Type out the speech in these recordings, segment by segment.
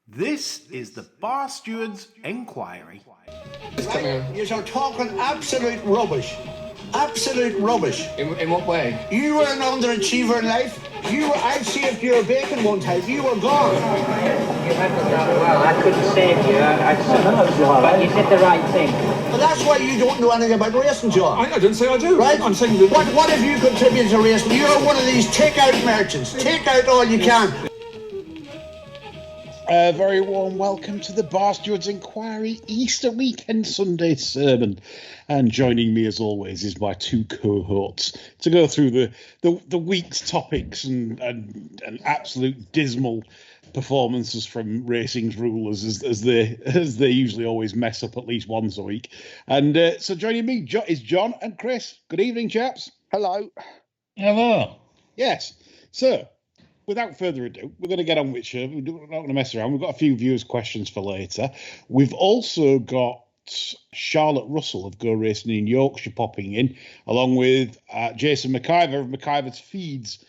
This is the Bar Stewards Enquiry. Right? You're talking absolute rubbish. Absolute rubbish. In what way? You were an underachiever in life. I saved your bacon one time. You were gone. You handled that well. I couldn't save you. But you did the right thing. But that's why you don't know anything about racing, John. I didn't say I do. Right? I'm saying that... What have you contributed to racing? You're one of these take-out merchants. Take out all you can. A very warm welcome to the Bar Stewards Enquiry Easter Weekend Sunday Sermon. And joining me as always is my two cohorts to go through the week's topics and absolute dismal performances from racing's rulers as they usually always mess up at least once a week. And so joining me is John and Chris. Good evening, chaps. Hello. Hello. Yes. So, without further ado, we're going to get on with it. We're not going to mess around. We've got a few viewers' questions for later. We've also got Charlotte Russell of Go Racing in Yorkshire popping in, along with Jason McIver of McIver's Feeds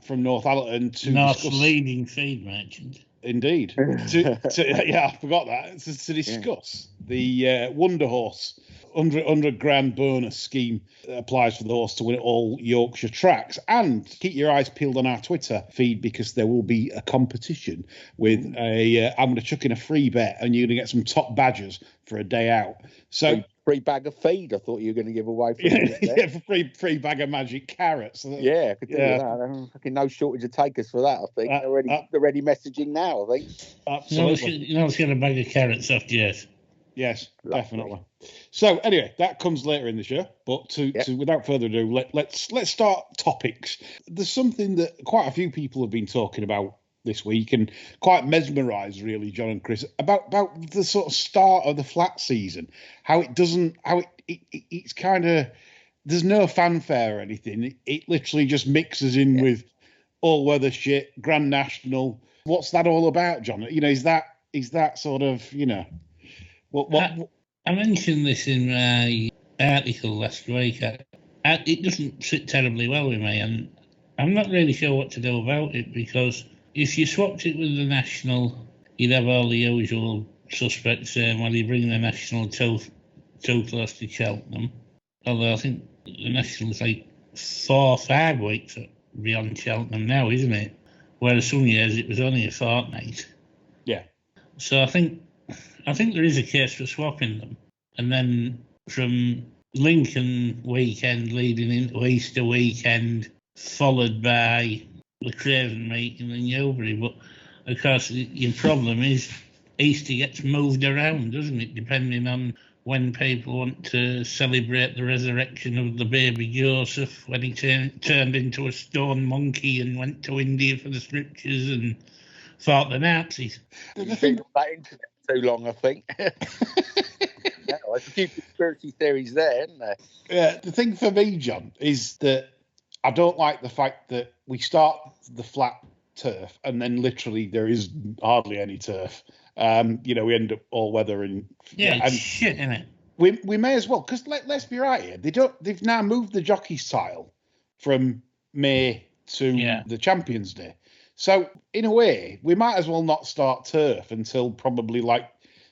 from Northallerton to North's discuss... leading feed merchant. Indeed. Yeah, I forgot that. To discuss the Wonder Horse £100,000 bonus scheme that applies for the horse to win at all Yorkshire tracks. And keep your eyes peeled on our Twitter feed because there will be a competition with I'm going to chuck in a free bet and you're going to get some top badges for a day out. So free bag of feed. I thought you were going to give away. For free bag of magic carrots. Yeah, I could do that. Fucking no shortage of takers for that. I think they're already messaging now. I think. Absolutely. You know, let's get a bag of carrots off Jess. Yes, definitely. So anyway, that comes later in the show. But to without further ado, let's start topics. There's something that quite a few people have been talking about this week and quite mesmerised, really, John and Chris, about the sort of start of the flat season. It's kind of, there's no fanfare or anything. It literally just mixes in with all weather shit, Grand National. What's that all about, John? You know, is that sort of, you know. I mentioned this in my article last week. It doesn't sit terribly well with me, and I'm not really sure what to do about it, because if you swapped it with the National, you'd have all the usual suspects saying, well, you bring the National too close to Cheltenham. Although I think the National's like 4 or 5 weeks beyond Cheltenham now, isn't it? Whereas some years it was only a fortnight. Yeah. So I think there is a case for swapping them. And then from Lincoln weekend leading into Easter weekend, followed by the Craven meeting in Newbury. But, of course, your problem is Easter gets moved around, doesn't it, depending on when people want to celebrate the resurrection of the baby Joseph, when he turned into a stone monkey and went to India for the scriptures and fought the Nazis. You've been on that internet too long, I think. There's a few conspiracy theories there, isn't there? Yeah, the thing for me, John, is that I don't like the fact that we start the flat turf and then literally there is hardly any turf. You know, we end up all weather and it's shit, isn't it? We may as well, because let's be right here. They've now moved the jockey's tile from May to the Champions Day. So in a way, we might as well not start turf until probably like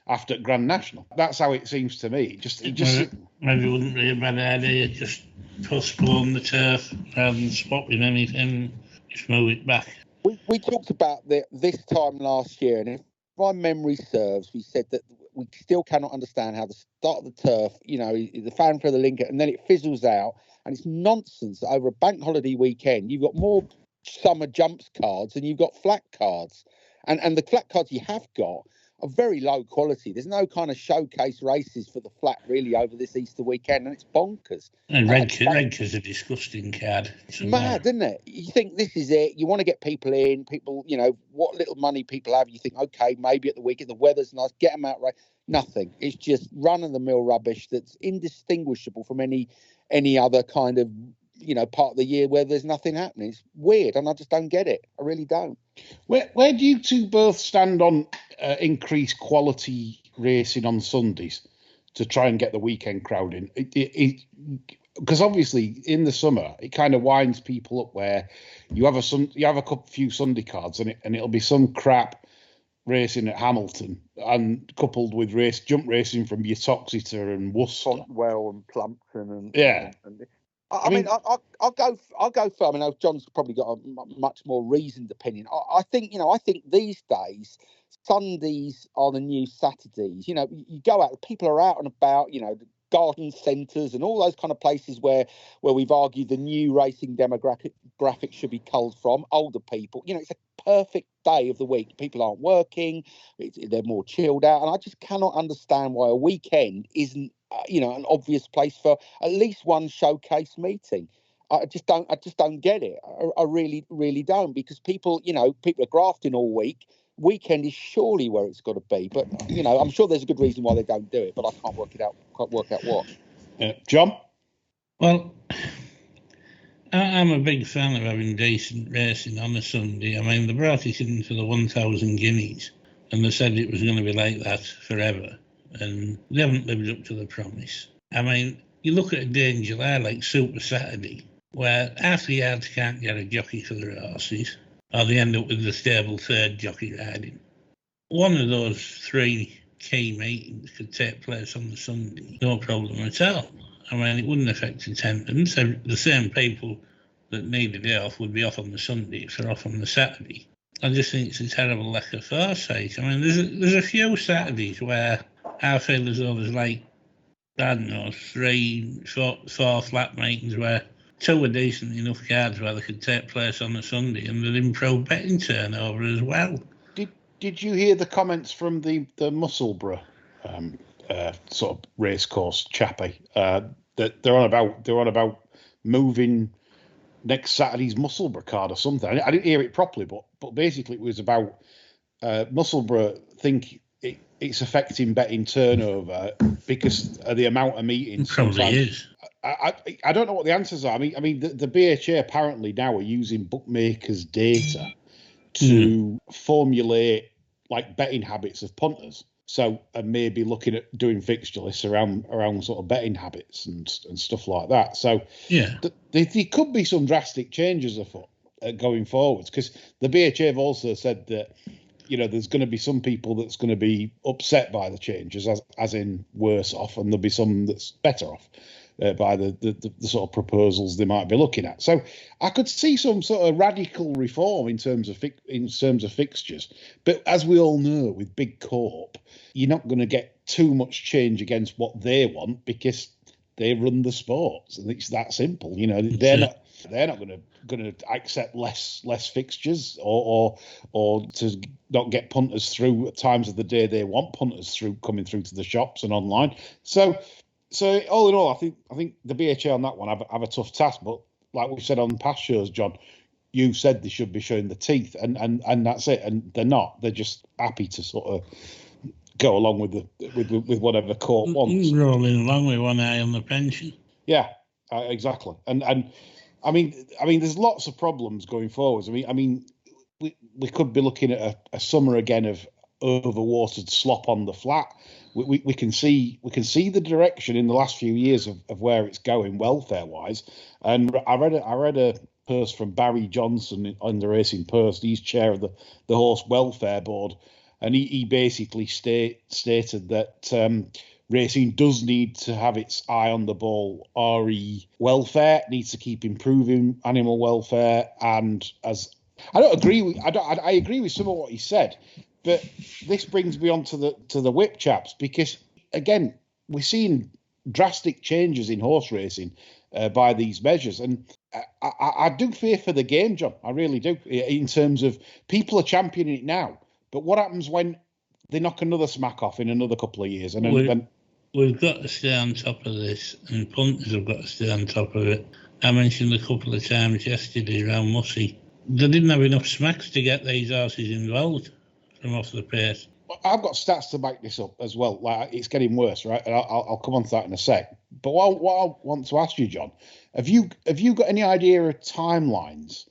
after Grand National. That's how it seems to me. Maybe it wouldn't be a bad idea. Just postpone the turf rather than swapping anything. Just move it back. We talked about this time last year, and if my memory serves, we said that we still cannot understand how the start of the turf, you know, the fan for the Lincoln, and then it fizzles out, and it's nonsense. Over a bank holiday weekend, you've got more summer jumps cards and you've got flat cards, and the flat cards you have got are very low quality. There's no kind of showcase races for the flat really over this Easter weekend, and it's bonkers. And Redcar's a disgusting card. It's mad, isn't it? You think this is it, you want to get people in, you know, what little money people have, you think, okay, maybe at the weekend the weather's nice, get them out, right? Nothing. It's just run-of-the-mill rubbish that's indistinguishable from any other kind of, you know, part of the year where there's nothing happening. It's weird, and I just don't get it. I really don't. Where do you two both stand on increased quality racing on Sundays to try and get the weekend crowd in? Because obviously in the summer it kind of winds people up where you have a few Sunday cards and it'll be some crap racing at Hamilton, and coupled with jump racing from Uttoxeter and Worcester. Fontwell and Plumpton and Yeah. I mean, I'll go for. I mean, John's probably got a much more reasoned opinion. I think these days Sundays are the new Saturdays. You go out, people are out and about. The garden centres and all those kind of places where we've argued the new racing demographic should be culled from. Older people. It's a perfect day of the week. People aren't working. They're more chilled out, and I just cannot understand why a weekend isn't an obvious place for at least one showcase meeting. I just don't get it. I really, really don't, because people are grafting all week. Weekend is surely where it's got to be, but I'm sure there's a good reason why they don't do it, but I can't work out what. John? Well, I'm a big fan of having decent racing on a Sunday. I mean, they brought it in for the 1,000 guineas, and they said it was going to be like that forever, and they haven't lived up to the promise. I mean, you look at a day in July like Super Saturday, where half the yards can't get a jockey for their horses, or they end up with the stable third jockey riding. One of those three key meetings could take place on the Sunday, no problem at all. I mean, it wouldn't affect attendance. The same people that need a day off would be off on the Sunday if they're off on the Saturday. I just think it's a terrible lack of foresight. I mean, there's a few Saturdays where I feel as though there's like, I don't know, 4 flat meetings where 2 are decent enough cards where they could take place on a Sunday, and they'd improve betting turnover as well. Did you hear the comments from the Musselburgh sort of racecourse chappie that they're on about moving next Saturday's Musselburgh card or something? I didn't hear it properly, but basically it was about Musselburgh think it's affecting betting turnover because of the amount of meetings. It probably is. I don't know what the answers are. I mean, the BHA apparently now are using bookmakers' data to formulate like betting habits of punters. So, and maybe looking at doing fixture lists around sort of betting habits and stuff like that. So, yeah, there could be some drastic changes afoot going forwards, because the BHA have also said that there's going to be some people that's going to be upset by the changes, as in worse off, and there'll be some that's better off by the sort of proposals they might be looking at. So I could see some sort of radical reform in terms of fixtures. But as we all know, with Big Corp, you're not going to get too much change against what they want, because they run the sports, and it's that simple. They're not going to accept less fixtures or to not get punters through at times of the day they want punters through, coming through to the shops and online. So all in all, I think the BHA on that one have a tough task. But like we've said on past shows, John, you said they should be showing the teeth, and that's it. And they're not. They're just happy to sort of go along with whatever court wants. Rolling along with one eye on the pension. Yeah, exactly. And I mean, there's lots of problems going forwards. I mean, we could be looking at a summer again of overwatered slop on the flat. We can see the direction in the last few years of where it's going welfare wise. And I read a post from Barry Johnson on the Racing Post. He's chair of the Horse Welfare Board, and he basically stated that racing does need to have its eye on the ball. RE welfare needs to keep improving animal welfare, and I agree with some of what he said. But this brings me on to the whip chaps, because again, we're seeing drastic changes in horse racing by these measures, and I do fear for the game, John. I really do, in terms of people are championing it now, but what happens when they knock another smack off in another couple of years? And then we've got to stay on top of this, and punters have got to stay on top of it. I mentioned a couple of times yesterday around Mussey, they didn't have enough smacks to get these horses involved from off the pace. I've got stats to back this up as well. Like, it's getting worse, right? And I'll come on to that in a sec. But what I want to ask you, John, have you got any idea of timelines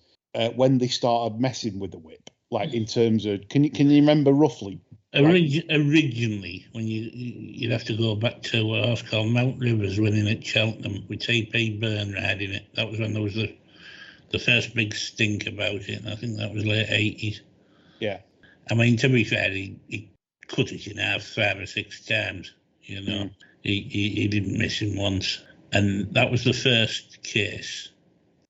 when they started messing with the whip? Like, in terms of, can you remember roughly? Originally, when you'd have to go back to a horse called Mount Rivers winning at Cheltenham with T.P. Byrne riding it. That was when there was the first big stink about it. And I think that was late 80s. Yeah. I mean, to be fair, he cut it in half 5 or 6 times. You know, he didn't miss him once, and that was the first case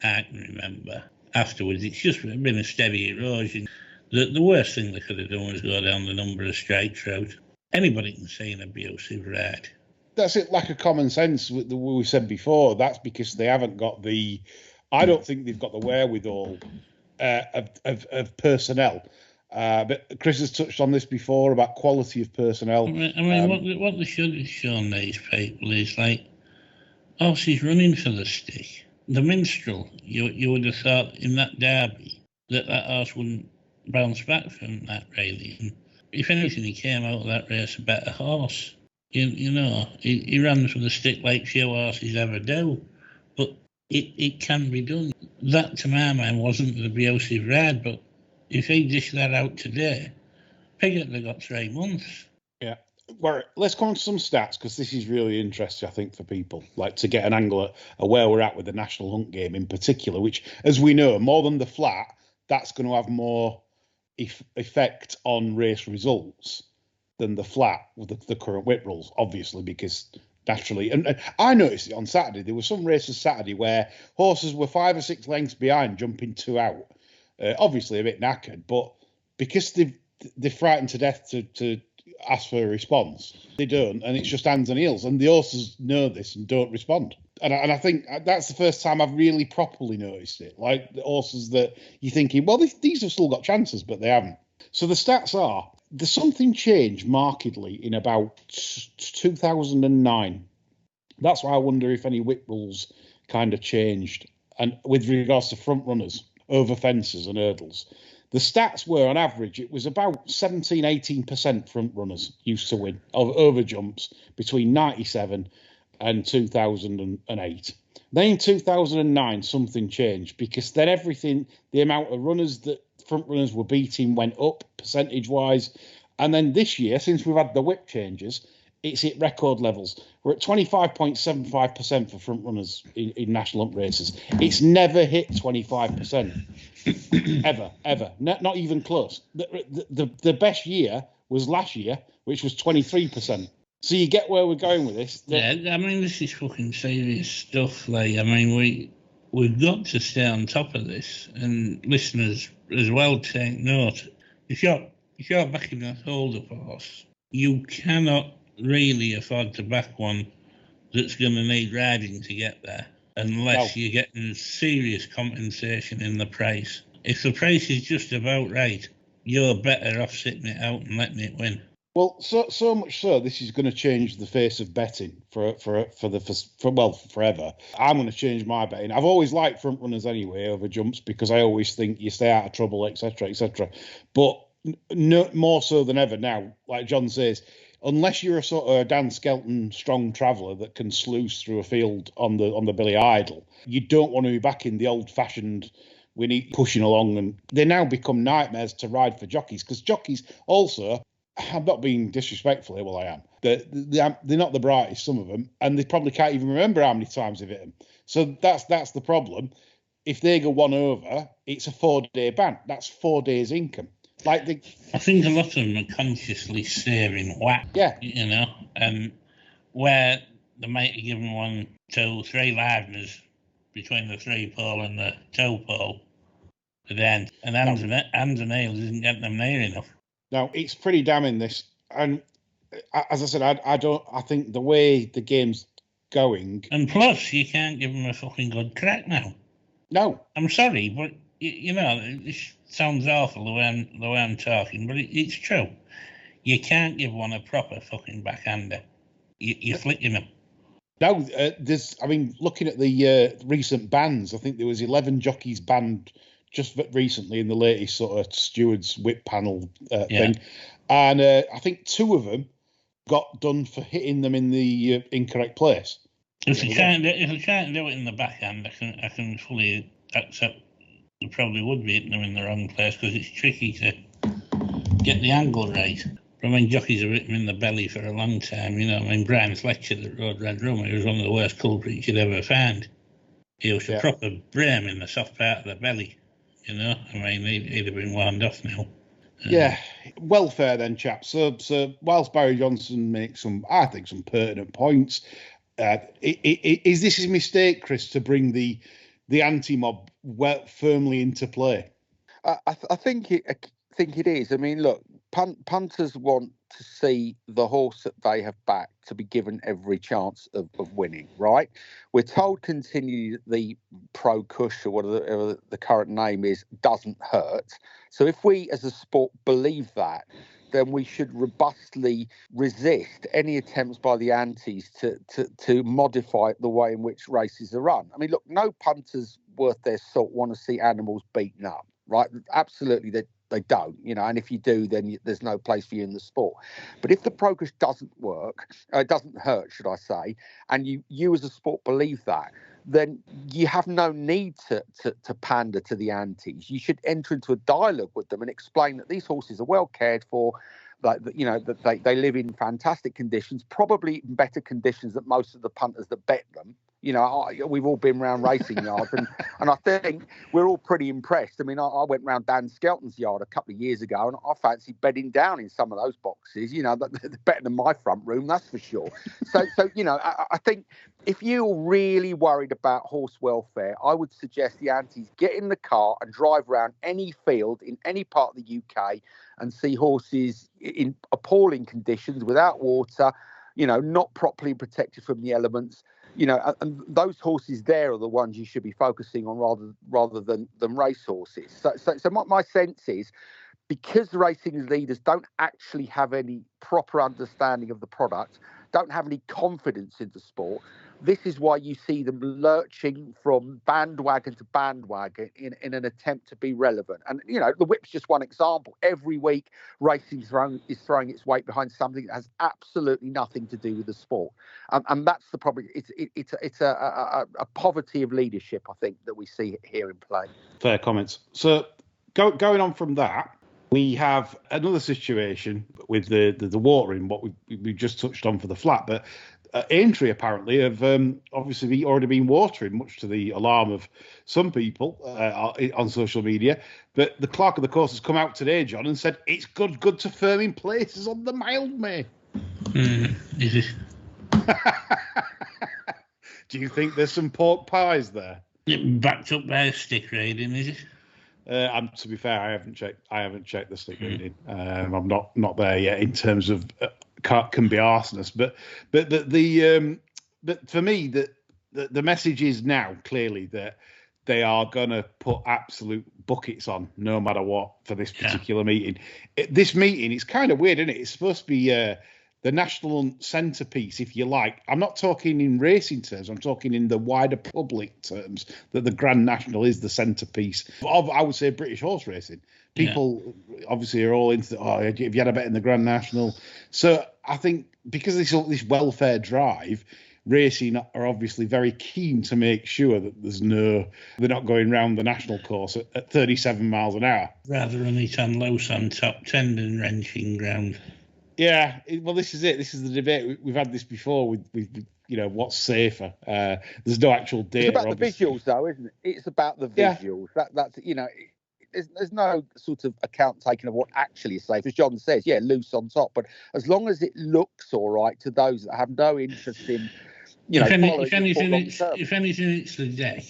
I can remember. Afterwards, it's just been a steady erosion. The worst thing they could have done was go down the number of strikes route. Anybody can see an abusive ride. That's it, lack of common sense. We said before. That's because they haven't got the. I don't think they've got the wherewithal of personnel. But Chris has touched on this before about quality of personnel. I mean, what they should have shown these people is like, she's running for the stick. The minstrel, you would have thought in that derby that horse wouldn't bounce back from that, really. And if anything, he came out of that race a better horse. You know, he ran for the stick like few horses ever do. But it can be done. That, to my mind, wasn't an abusive ride, but if he dished that out today, Piggott would have got 3 months. Yeah. Well, let's come on to some stats, because this is really interesting, I think, for people, like to get an angle at where we're at with the National Hunt game in particular, which, as we know, more than the flat, that's going to have more effect on race results than the flat with the current whip rules, obviously, because naturally, and I noticed it on Saturday, there were some races Saturday where horses were 5 or 6 lengths behind, jumping 2 out, obviously a bit knackered, but because they're frightened to death to ask for a response, they don't, and it's just hands and heels, and the horses know this and don't respond. And I think that's the first time I've really properly noticed it. Like the horses that you're thinking, well, these have still got chances, but they haven't. So the stats are, there's something changed markedly in about 2009. That's why I wonder if any whip rules kind of changed. And with regards to front runners over fences and hurdles, the stats were, on average, it was about 17-18% front runners used to win over jumps between 97 and 2008. Then in 2009, something changed, because then the amount of runners that front runners were beating went up percentage-wise. And then this year, since we've had the whip changes, it's hit record levels. We're at 25.75% for front runners in national hunt races. It's never hit 25%. ever. Not even close. The best year was last year, which was 23%. So you get where we're going with this. Yeah, I mean, this is fucking serious stuff. Like, I mean, we've got to stay on top of this, and listeners as well take note. If you're backing a hold-up horse, you cannot really afford to back one that's going to need riding to get there, unless you're getting serious compensation in the price. If the price is just about right, you're better off sitting it out and letting it win. Well, so much so, this is going to change the face of betting for forever. I'm going to change my betting. I've always liked front runners anyway over jumps, because I always think you stay out of trouble, etc., etc. But no more so than ever now, like John says, unless you're a sort of Dan Skelton strong traveller that can sluice through a field on the Billy Idol, you don't want to be back in the old-fashioned Winnie pushing along, and they now become nightmares to ride for jockeys, because jockeys also, I'm not being disrespectful here, well, I am. They're not the brightest, some of them, and they probably can't even remember how many times they've hit them. So that's the problem. If they go one over, it's a 4-day ban. That's 4 days' income. I think a lot of them are consciously steering whack. Yeah. You know, and where they might have given 1, 2, 3 liveners between the 3-pole and the 2-pole at the end, and hands and nails isn't getting them near enough. No, it's pretty damning, this. And as I said, I think the way the game's going. And plus, you can't give them a fucking good crack now. No. I'm sorry, but, you know, this sounds awful the way I'm talking, but it's true. You can't give one a proper fucking backhander. You're flicking them. No, looking at the recent bans, I think there was 11 jockeys banned just recently in the latest sort of stewards whip panel thing, and I think 2 of them got done for hitting them in the incorrect place. If they can't do it in the backhand, I can fully accept they probably would be hitting them in the wrong place, because it's tricky to get the angle right. But I mean, jockeys have hit them in the belly for a long time. You know, I mean, Brian Fletcher that rode Red Rum, he was one of the worst culprits you'd ever find. He was a proper brim in the soft part of the belly. You know, I mean, he'd have been wound off now. Yeah, welfare then, chaps. So whilst Barry Johnson makes some pertinent points, is this his mistake, Chris, to bring the anti-mob firmly into play? I think it is. I mean, look, punters want to see the horse that they have backed to be given every chance of winning, right? We're told continue the Pro Cush or whatever the current name is doesn't hurt. So if we as a sport believe that, then we should robustly resist any attempts by the antis to modify the way in which races are run. I mean, look, no punters worth their salt want to see animals beaten up, right? Absolutely, they don't, and if you do, then there's no place for you in the sport. But if the progress doesn't work, doesn't hurt, should I say, and you as a sport believe that, then you have no need to pander to the antis. You should enter into a dialogue with them and explain that these horses are well cared for, that they live in fantastic conditions, probably in better conditions than most of the punters that bet them. We've all been around racing yards, and I think we're all pretty impressed. I mean, I went round Dan Skelton's yard a couple of years ago, and I fancied bedding down in some of those boxes. They're better than my front room, that's for sure. So I think if you're really worried about horse welfare, I would suggest the antis get in the car and drive around any field in any part of the UK and see horses in appalling conditions, without water, not properly protected from the elements. And those horses there are the ones you should be focusing on rather than race horses. So my sense is, because the racing leaders don't actually have any proper understanding of the product, don't have any confidence in the sport, this is why you see them lurching from bandwagon to bandwagon in an attempt to be relevant. And, the whip's just one example. Every week, racing is throwing its weight behind something that has absolutely nothing to do with the sport. And that's the problem. It's a poverty of leadership, I think, that we see here in play. Fair comments. So going on from that, we have another situation with the watering, what we just touched on for the flat, but Aintree apparently have obviously already been watering, much to the alarm of some people on social media. But the clerk of the course has come out today, John, and said it's good to firm in places on the Mildmay. Is it? Do you think there's some pork pies there? Backed up by a stick raiding, is it? To be fair, I haven't checked the stick reading. I'm not there yet in terms of can be arsonist, but for me the message is now clearly that they are going to put absolute buckets on no matter what for this particular meeting. This meeting, it's kind of weird, isn't it? It's supposed to be the national centrepiece, if you like. I'm not talking in racing terms. I'm talking in the wider public terms, that the Grand National is the centrepiece of, I would say, British horse racing. People obviously are all into, if you had a bet in the Grand National. So I think because of this welfare drive, racing are obviously very keen to make sure that they're not going round the national course at 37 miles an hour. Rather than it on low on top tendon wrenching ground. Yeah, well, this is it. This is the debate. We've had this before with what's safer. There's no actual data. It's about the visuals, though, isn't it? It's about the visuals. Yeah. That's there's no sort of account taken of what actually is safe. As John says, loose on top. But as long as it looks all right to those that have no interest in, if anything, it's the deck.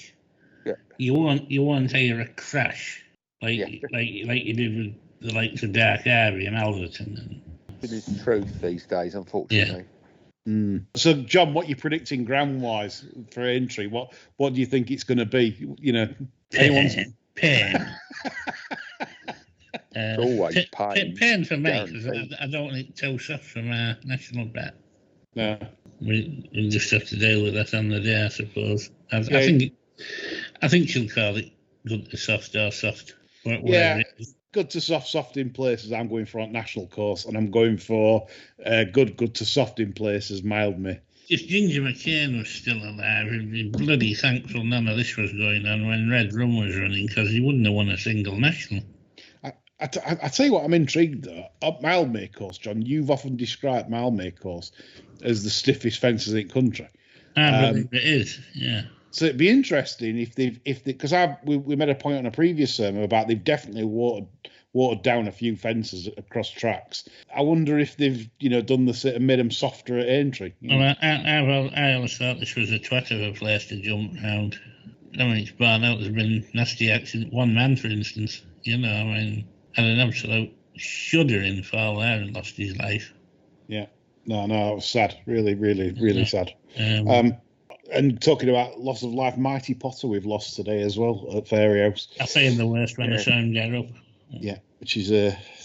Yeah. You won't hear a crash like you did with the likes of Dark Harry and Alverton. It is truth these days, unfortunately. Yeah. So, John, what are you predicting ground-wise for Aintree? What do you think it's going to be? Pain. Always pain. Pain for me, because I don't want it too soft from our national bet. No. We just have to deal with that on the day, I suppose. I think she'll call it good to soft or soft. Yeah. Good to soft in places. I'm going for on national course, and I'm going for good to soft in places. Mildmay. If Ginger McCain was still alive, he'd be bloody thankful none of this was going on when Red Rum was running, because he wouldn't have won a single national. I tell you what, I'm intrigued though. At Mildmay course, John, you've often described Mildmay course as the stiffest fences in the country. I believe it is. Yeah. So it'd be interesting because we made a point on a previous sermon about they've definitely watered down a few fences across tracks. I wonder if they've, done the and made them softer at Aintree. Well, I always thought this was a twat of a place to jump round. I mean, it's borne out there's been nasty accident. One man, for instance, had an absolute shuddering fall there and lost his life. Yeah. No, it was sad. Really, really, really sad. And talking about loss of life, Mighty Potter we've lost today as well at Fairy House. I feel the worst when I saw him get up. Yeah, which is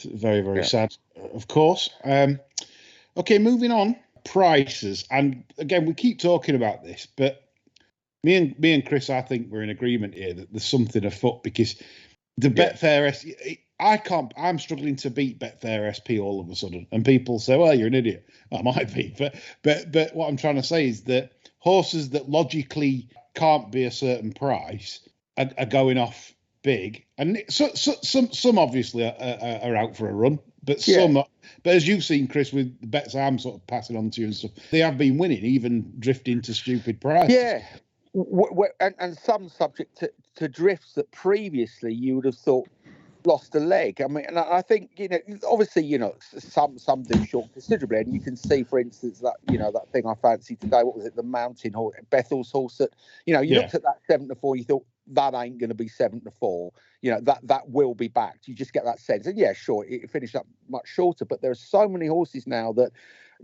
very, very sad, of course. Okay, moving on. Prices. And again, we keep talking about this, but me and Chris, I think we're in agreement here that there's something afoot, because the Betfair I'm struggling to beat Betfair SP all of a sudden. And people say, well, you're an idiot. I might be. But what I'm trying to say is that horses that logically can't be a certain price are going off big. And some obviously are out for a run, but some are. But as you've seen, Chris, with the bets I'm sort of passing on to you and stuff, they have been winning, even drifting to stupid prices. Yeah. And some subject to drifts that previously you would have thought lost a leg. I mean, and I think, obviously, some do short considerably, and you can see, for instance, that that thing I fancied today. What was it? The mountain horse, Bethel's horse. That you looked at that 7-4, you thought that ain't going to be 7-4. That will be backed. You just get that sense. And yeah, sure, it finished up much shorter, but there are so many horses now that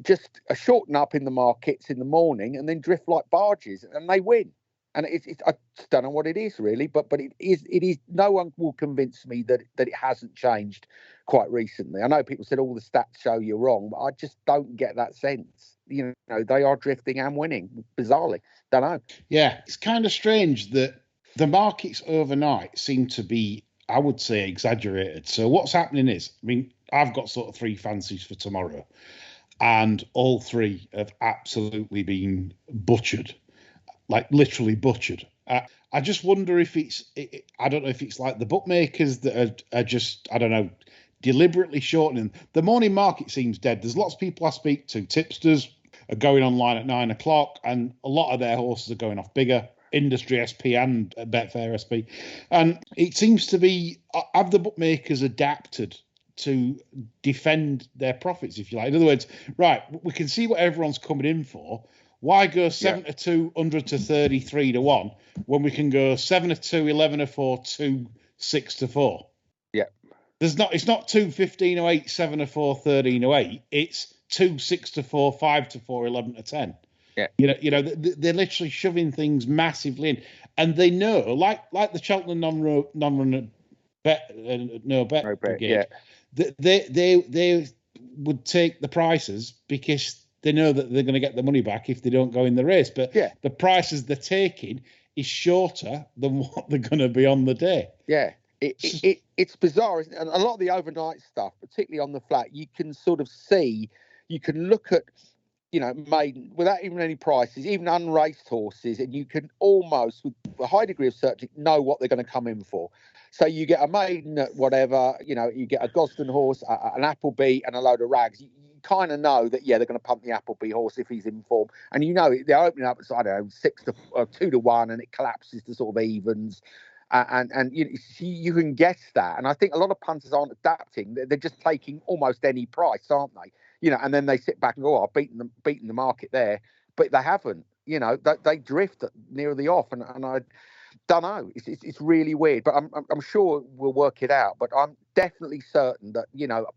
just are shorten up in the markets in the morning and then drift like barges, and they win. And it's I don't know what it is really, but it is. No one will convince me that it hasn't changed quite recently. I know people said all the stats show you're wrong, but I just don't get that sense. They are drifting and winning bizarrely. Don't know. Yeah, it's kind of strange that the markets overnight seem to be, I would say, exaggerated. So what's happening is, I mean, I've got sort of 3 fancies for tomorrow, and all 3 have absolutely been butchered. Like literally butchered. I just wonder if I don't know if it's like the bookmakers that are just, I don't know, deliberately shortening. The morning market seems dead. There's lots of people I speak to, tipsters, are going online at 9 o'clock, and a lot of their horses are going off bigger. Industry SP and Betfair SP. And it seems to be, have the bookmakers adapted to defend their profits, if you like? In other words, right, we can see what everyone's coming in for. Why go 7-2, 100 to 33 to 1 when we can go 7-2, 11-4, 2, 6-4? Yeah. It's not 2, 15-8, 7-4, 13-8. It's 2, 6-4, 5-4, 11-10. Yeah. They're literally shoving things massively in, and they know, like the Cheltenham non-run bet brigade, they would take the prices because they know that they're going to get the money back if they don't go in the race. But the prices they're taking is shorter than what they're going to be on the day. Yeah, it's bizarre, isn't it? And a lot of the overnight stuff, particularly on the flat, you can sort of see, you can look at, maiden without even any prices, even unraced horses, and you can almost, with a high degree of certainty, know what they're going to come in for. So you get a maiden at whatever, you get a Gosden horse, an Appleby, and a load of rags. You kind of know that they're going to pump the Appleby horse if he's in form, and they're opening up, I don't know, 2 to 1, and it collapses to sort of evens, and you can guess that. And I think a lot of punters aren't adapting; they're just taking almost any price, aren't they? And then they sit back and go, "Oh, I've beaten the market there," but they haven't. They drift near the off, and I don't know. It's really weird, but I'm sure we'll work it out. But I'm definitely certain that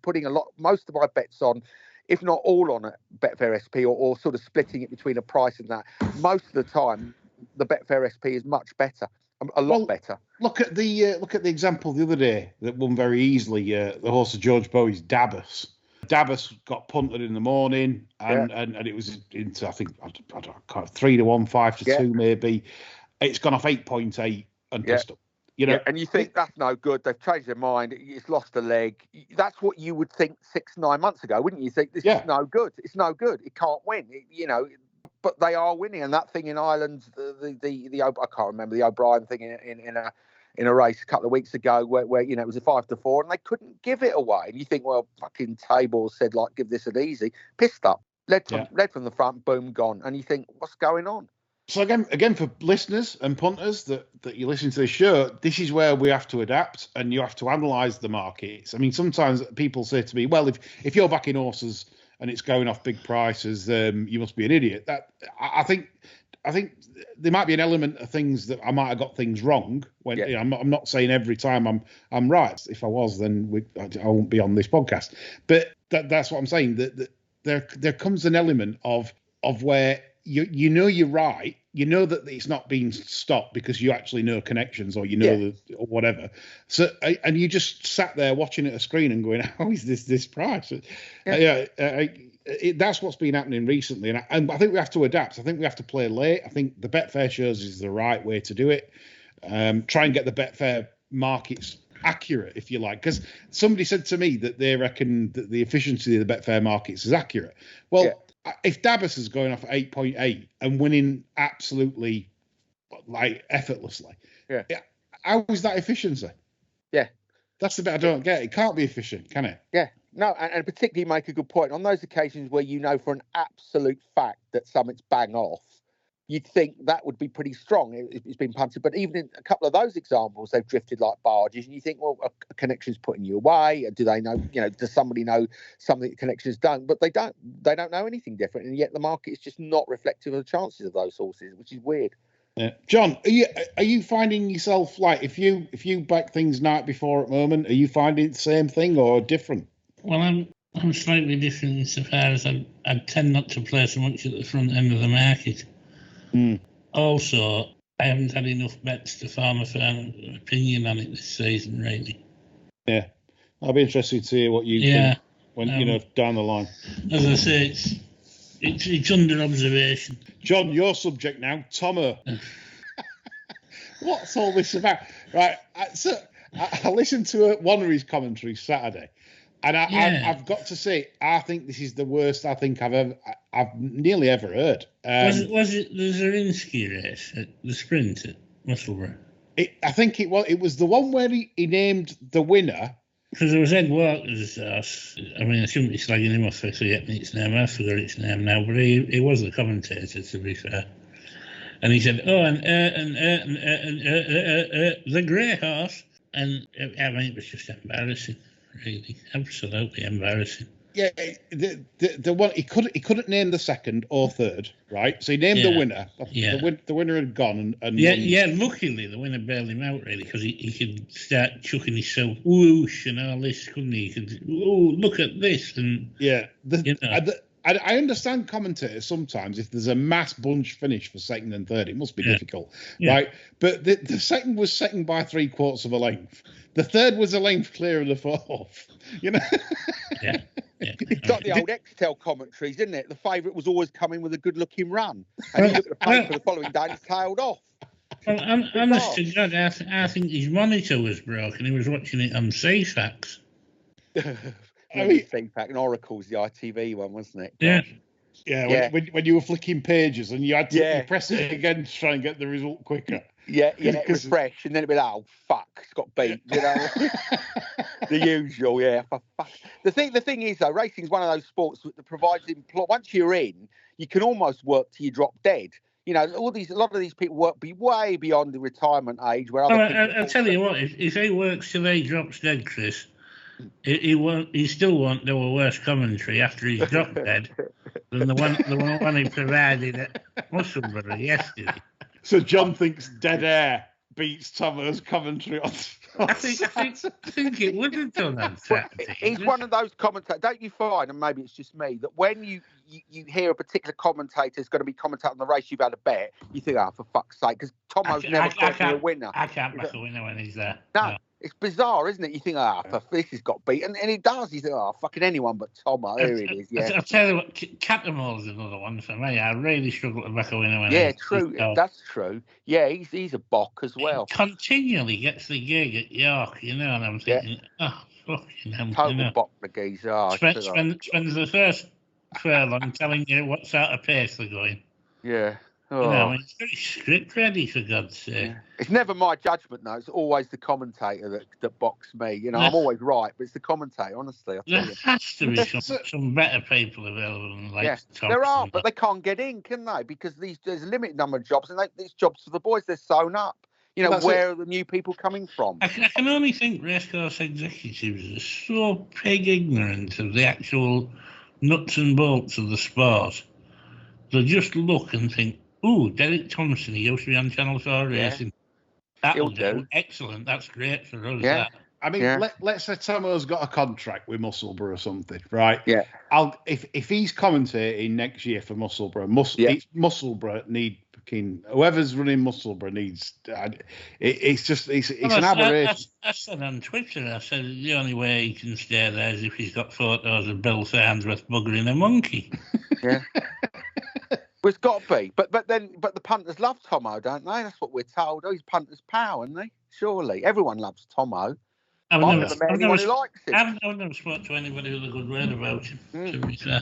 putting most of my bets on, if not all on a Betfair SP, or sort of splitting it between a price and that, most of the time the Betfair SP is much better, a lot better. Look at the example the other day that won very easily. The horse of George Bowie's Dabus. Dabus got punted in the morning, and it was into, I think, I don't know, 3 to 1, 5 to 2 maybe. It's gone off 8.8 and pissed up. And you think that's no good. They've changed their mind. It's lost a leg. That's what you would think 6-9 months ago, wouldn't you? Think this is no good. It's no good. It can't win. But they are winning. And that thing in Ireland, the I can't remember the O'Brien thing in a race a couple of weeks ago where it was a 5-4 and they couldn't give it away. And you think, well, fucking Tabor said, give this an easy. Pissed up. Led from the front, boom, gone. And you think, what's going on? So again, for listeners and punters that you listen to this show, this is where we have to adapt and you have to analyse the markets. I mean, sometimes people say to me, "Well, if you're backing horses and it's going off big prices, you must be an idiot." That I think there might be an element of things that I might have got things wrong. When you know, I'm not saying every time I'm right. If I was, then I won't be on this podcast. But that's what I'm saying. That there comes an element of where you know you're right. You know that it's not being stopped because you actually know connections or you know or whatever. So and you just sat there watching at a screen and going, "How is this price?" That's what's been happening recently, and I think we have to adapt. I think we have to play late. I think the Betfair shows is the right way to do it. Try and get the Betfair markets accurate, if you like, because somebody said to me that they reckon that the efficiency of the Betfair markets is accurate. Well, if Dabus is going off 8.8 and winning absolutely like effortlessly, how is that efficiency? Yeah, that's the bit I don't get. It can't be efficient, can it? Yeah. No, and particularly make a good point. On those occasions where you know for an absolute fact that something's bang off, you'd think that would be pretty strong. It's been punted. But even in a couple of those examples, they've drifted like barges. And you think, well, a connection's putting you away. Do they know, does somebody know something that connections don't? But they don't know anything different. And yet the market is just not reflective of the chances of those horses, which is weird. Yeah. John, are you finding yourself like if you back things night before at the moment, are you finding the same thing or different? Well, I'm slightly different insofar as I tend not to play so much at the front end of the market. Also, I haven't had enough bets to form a firm opinion on it this season, really. Yeah, I'll be interested to hear what you think when down the line. As I say, it's under observation. John, your subject now, Thommo. What's all this about? Right, so I listened to one of his commentaries Saturday, and I've got to say, I think this is the worst I think I've nearly ever heard. Was it the Zarinsky race at the sprint at Musselburgh? I think it was the one where he named the winner. Because there was Ed Walker's horse. I mean, I shouldn't be slagging him off for forgetting its name. I forgot its name now, but he was the commentator, to be fair. And he said, "Oh, the grey horse," and I mean, it was just embarrassing, really, absolutely embarrassing. Yeah, the one he couldn't name the second or third, right? So he named the winner. Yeah. The winner had gone and luckily the winner bailed him out, really, because he could start chucking himself whoosh and all this, couldn't he? He could, look at this, and I understand commentators sometimes if there's a mass bunch finish for second and third, it must be difficult, right? But the second was second by 3/4 of a length. The third was a length clear of the fourth. Yeah. It's like the old Extel commentaries, isn't it? The favourite was always coming with a good-looking run, and you look at the paper the following day and it's tailed off. Well, honest to God, I think his monitor was broken. He was watching it on CFAX. CFAX and Oracle's the ITV one, wasn't it? Yeah. Yeah, when you were flicking pages and you had to press it again to try and get the result quicker. Yeah, refresh, and then it'd be like, oh, fuck, it's got beat, The usual, for fuck. The thing is, though, racing's one of those sports that provides once you're in, you can almost work till you drop dead. A lot of these people work way beyond the retirement age. Where I'll tell you what, if he works till he drops dead, Chris, he still won't do a worse commentary after he's dropped dead than the one he provided at Musselburgh yesterday. So John thinks dead air beats Thommo's commentary on. I think it would have done on Saturday. He's one of those commentators. Don't you find, and maybe it's just me, that when you hear a particular commentator is going to be commentating on the race you've had a bet, you think, for fuck's sake, because Thommo's never got a winner. I can't back a winner when he's there. No. It's bizarre, isn't it? You think, this has got beat. And he does. You think, fucking anyone but Thommo. There it is, I'll tell you what, Catamoule's another one for me. I really struggle to back a winner when true. That's true. Yeah, he's a bock as well. He continually gets the gig at York, and I'm thinking, fucking hell. Total bock the geezer. Spends the first furlong telling you what sort of pace they're going. Yeah. You know, I mean, it's very script ready, for God's sake. It's never my judgment, though. It's always the commentator that box me. You know, I'm always right, but it's the commentator, honestly. I tell There you. has to be some better people available than like Thompson. There are, but they can't get in, can they? Because there's a limited number of jobs, and these jobs for the boys, they're sewn up. You know, where are the new people coming from? I can only think racecourse executives are so pig ignorant of the actual nuts and bolts of the sport. They just look and think, "Ooh, Derek Thompson, he used to be on Channel 4 Racing. That'll do. Excellent. That's great for us." Yeah. That. I mean, let's say Thommo's got a contract with Musselburgh or something, right? Yeah. If he's commentating next year for Musselburgh, Musselburgh need fucking whoever's running Musselburgh needs. It's an aberration. I said on Twitter, I said the only way he can stay there is if he's got photos of Bill Farnsworth buggering a monkey. Yeah. Well, it's got to be, but the punters love Thommo, don't they? That's what we're told. Oh, he's punter's pal, isn't he? Surely everyone loves Thommo. I've never met anyone who likes him. I've never spoken to anybody with a good word about him. To be fair.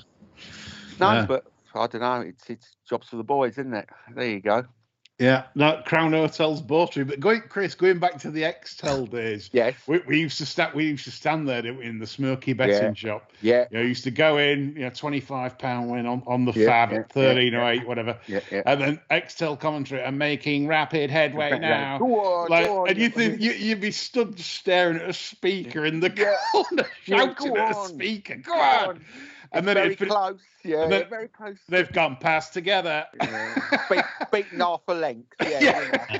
No, but I don't know. It's jobs for the boys, isn't it? There you go. Yeah, no, Crown Hotel's Botry. But going back to the Extel days, yes, we used to stand there, didn't we, in the smoky betting shop. Yeah, you know, used to go in, £25 win on the fab at 13.08, whatever. Yeah. And then Extel commentary and making rapid headway now. Go on, and you think you'd be stood staring at a speaker in the corner, shouting at a speaker. Go on. And then very close. Yeah, very close. They've gone past together. Yeah. Beaten half a length. Yeah.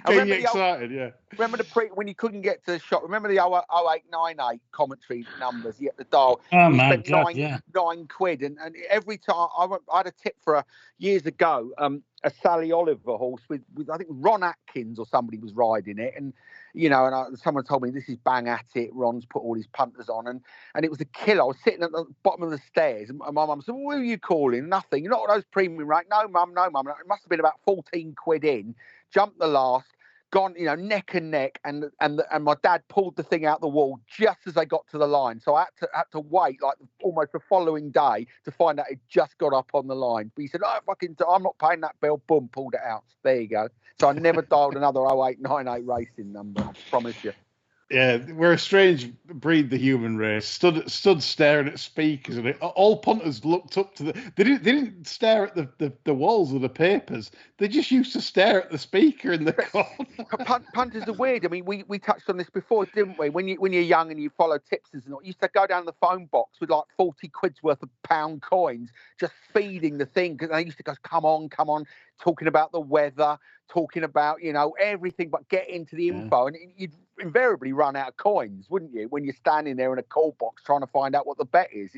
Getting you excited, Remember when you couldn't get to the shop? Remember the 0898 commentary numbers? You had the dial. Oh my God, £9 and every time I had a tip for years ago. A Sally Oliver horse with I think Ron Atkins or somebody was riding it, and someone told me this is bang at it. Ron's put all his punters on, and it was a killer. I was sitting at the bottom of the stairs, and my mum said, "What are you calling? Nothing. You're not those premium rate." No, mum. It must have been about £14 in. Jumped the last, gone, neck and neck, and my dad pulled the thing out the wall just as they got to the line. So I had to wait like almost the following day to find out it just got up on the line. But he said, I'm not paying that bill. Boom, pulled it out. There you go. So I never dialed another 0898 racing number. I promise you. Yeah, we're a strange breed, the human race. Stood staring at speakers, and all punters looked up to They didn't stare at the walls of the papers. They just used to stare at the speaker in the corner. Punters are weird. I mean, we touched on this before, didn't we? When you're young and you follow tipsters and all, you used to go down the phone box with like 40 quid's worth of pound coins, just feeding the thing, because they used to go, come on, talking about the weather, talking about everything, but get into the info, and you'd invariably run out of coins, wouldn't you, when you're standing there in a call box trying to find out what the bet is?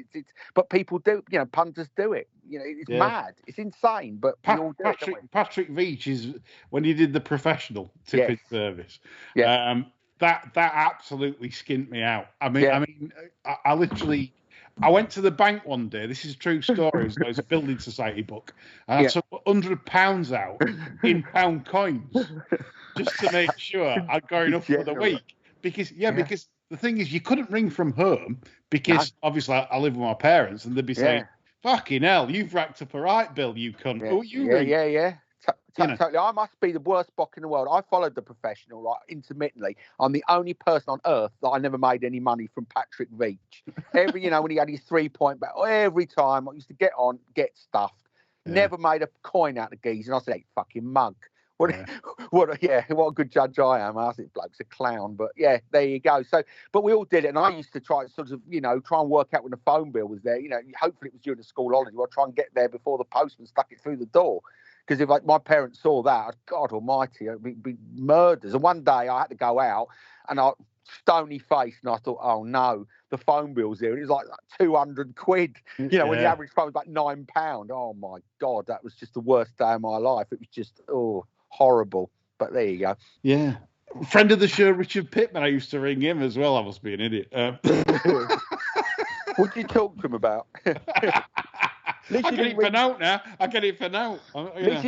But people do, punters do it. It's mad, it's insane. But we all do Patrick Veach is when he did the professional tipping service. Yeah. That absolutely skint me out. I mean, I literally. I went to the bank one day. This is a true story. It was a building society book, and I took £100 out in pound coins just to make sure I'd got enough for the week. Because the thing is, you couldn't ring from home because obviously I live with my parents, and they'd be saying, "Fucking hell, you've racked up a right bill, you cunt." Yeah. Oh, you ring. Totally. I must be the worst bock in the world. I followed the professional, right, intermittently. I'm the only person on earth that I never made any money from Patrick Veach. Every, when he had his 3-point bet, every time I used to get stuffed. Never made a coin out of geese. And I said, hey, fucking mug. What a good judge I am. I said, bloke's a clown. But yeah, there you go. So, but we all did it. And I used to try and work out when the phone bill was there. Hopefully it was during the school holiday. I'd try and get there before the postman stuck it through the door. Because if my parents saw that, God almighty, it'd be murders. And one day I had to go out and I stony faced and I thought, oh no, the phone bill's here. And it was like 200 quid. When the average phone was like £9. Oh my God, that was just the worst day of my life. It was just, horrible. But there you go. Yeah. Friend of the show, Richard Pittman, I used to ring him as well. I must be an idiot. What did you talk to him about? least I you get didn't it for ring. now. Now I get it for now. At least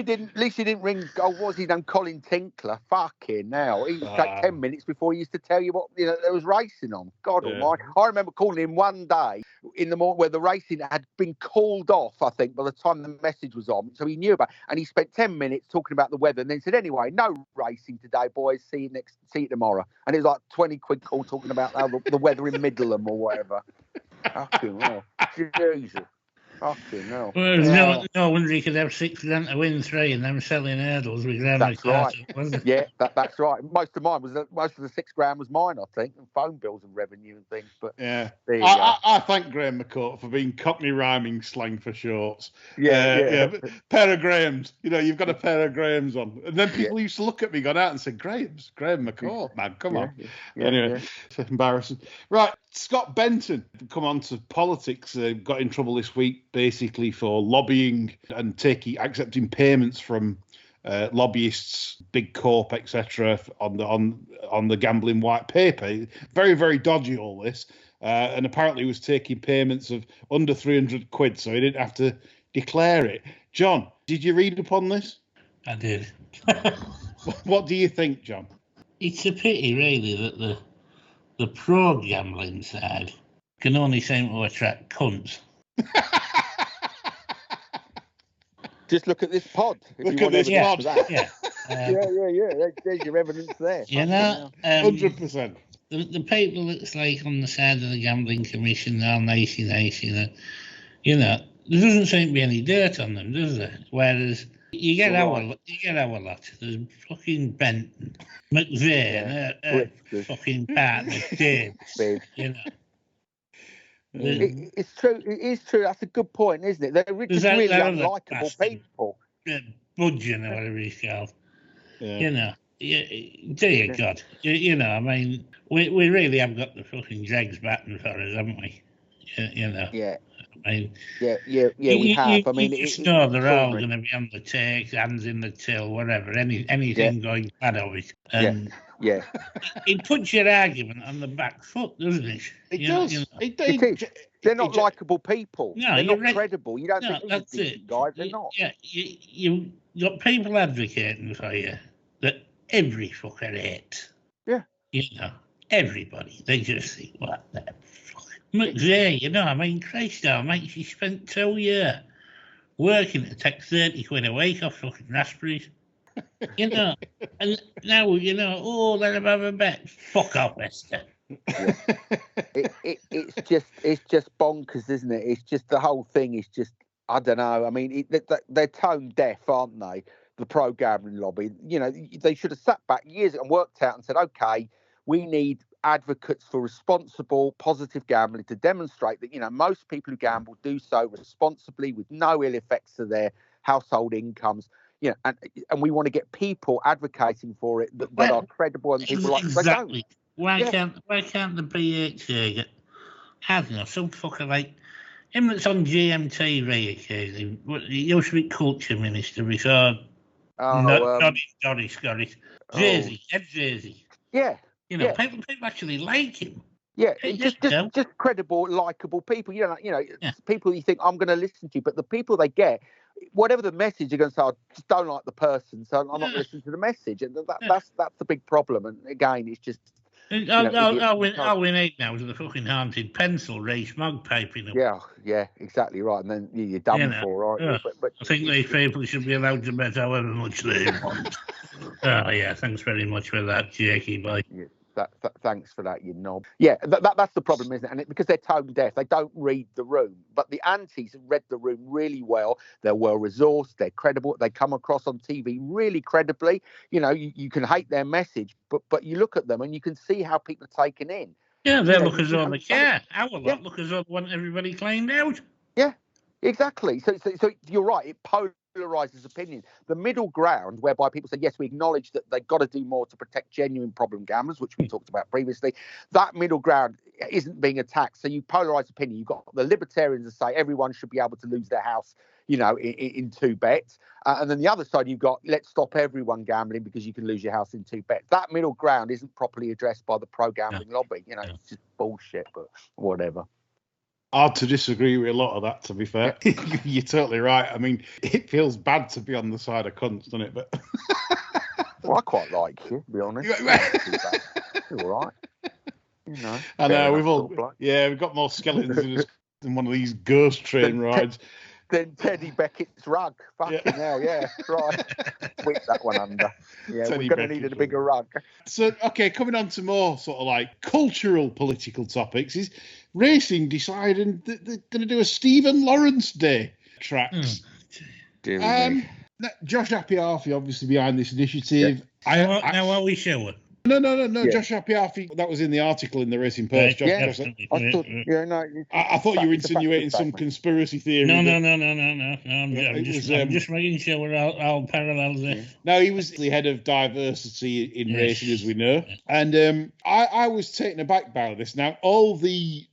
you didn't ring. Oh, what was he done? Colin Tinkler. Fucking hell. He used to take 10 minutes before he used to tell you what there was racing on. God almighty. I remember calling him one day in the morning where the racing had been called off, I think, by the time the message was on. So he knew about it. And he spent 10 minutes talking about the weather and then said, anyway, no racing today, boys. See you tomorrow. And it was like 20 quid call talking about the weather in Middleham or whatever. Fucking hell. Jesus. Fucking hell. Well, no wonder he could have 6 grand to win 3 and them selling hurdles with Graham That's right. wasn't it? Yeah, that's right. Most of the 6 grand was mine, I think, and phone bills and revenue and things. But yeah, there you go. I thank Graham McCourt for being Cockney rhyming slang for shorts. Yeah. Pair of Grahams. You've got a pair of Grahams on, and then people used to look at me, going out and say, Graham McCourt, man, come on. Anyway, it's embarrassing. Right, Scott Benton come on to politics. Got in trouble this week basically for lobbying and accepting payments from lobbyists, big corp, etc., on the gambling white paper. Very, very dodgy, all this. And apparently he was taking payments of under 300 quid, so he didn't have to declare it. John, did you read upon this? I did. What do you think, John? It's a pity, really, that the pro gambling side can only seem to attract cunts. Just look at this pod. Look at this pod. Yeah. There's your evidence there. 100%. The people that's like on the side of the gambling commission, they're all nicey, there doesn't seem to be any dirt on them, does there? Whereas you get our lot. There's fucking Benton, McVeigh, fucking partner, Dave. It's true. It is true. That's a good point, isn't it? They're just really unlikable people. Budgeon or whatever he's called. Dear God. I mean, we really have got the fucking dregs batting for us, haven't we? Yeah. I mean, we have. I mean, you know they're all going to be on the take, hands in the till, whatever, anything going bad of it. And it puts your argument on the back foot, doesn't it? It does. It is. They're not likable people. No, they're not credible. You don't think that's these it. guys. They're not. Yeah, you've got people advocating for you that every fucker hates. Yeah. Everybody. They just think, what the fuck? McVeigh, I mean, Christ mate, she spent 2 years working to take 30 quid a week off fucking raspberries. And now, let him have a bet. Fuck off, Esther. Yeah. It's just bonkers, isn't it? It's just the whole thing is just, I don't know. I mean, they're tone deaf, aren't they? The pro gambling lobby. They should have sat back years and worked out and said, okay, we need advocates for responsible, positive gambling to demonstrate that, most people who gamble do so responsibly with no ill effects to their household incomes. And we want to get people advocating for it that are credible and people like exactly. Why can't the BHA get, I don't know, some fucker like him that's on GMTV occasionally? He used to be culture minister before. Scottish. Jersey. Yeah. People actually like him. Yeah, just credible, likable people. People you think I'm going to listen to, but the people they get, whatever the message, you're going to say, I just don't like the person, so I'm not going to listen to the message, and that's the big problem. And again, it's just. All we need now is the fucking haunted pencil race mug piping up. Yeah, exactly right. And then you're done for, aren't you? But I think these people should be allowed to bet however much they want. Thanks very much for that, Jakey boy. Yeah. Thanks for that, you knob. Yeah, that's the problem, isn't it? And because they're tone deaf, they don't read the room. But the antis have read the room really well. They're well resourced. They're credible. They come across on TV really credibly. You can hate their message, but you look at them and you can see how people are taken in. Yeah, they look as though they care. Our lot look as though they want everybody cleaned out. Yeah, exactly. So you're right. It polarizes opinion. The middle ground, whereby people say, yes, we acknowledge that they've got to do more to protect genuine problem gamblers, which we talked about previously. That middle ground isn't being attacked. So you polarize opinion. You've got the libertarians that say everyone should be able to lose their house, in 2 bets. And then the other side, you've got, let's stop everyone gambling because you can lose your house in 2 bets. That middle ground isn't properly addressed by the pro-gambling lobby. It's just bullshit, but whatever. Hard to disagree with a lot of that, to be fair. You're totally right. I mean, it feels bad to be on the side of cunts, doesn't it? But Well, I quite like you, to be honest. You're all right. You know. I know, we've all, sort of bloke. we've got more skeletons in us than one of these ghost train rides. Then Teddy Beckett's rug. Fucking hell, yeah, right. Sweep that one under. Yeah, Teddy we're going to need Beckett's a bigger rug. So, okay, coming on to more sort of like cultural political topics, is racing deciding that they're going to do a Stephen Lawrence Day tracks. Josh Appiafi, obviously, behind this initiative. Yeah. Now, are we sure? No. Yeah. Josh Appiafi, that was in the article in the Racing Post. Right, Josh, I thought you were insinuating some conspiracy theory. No. I'm just making sure I'll parallel this. No, he was the head of diversity in racing, as we know. And I was taken aback by this. Now, there'll be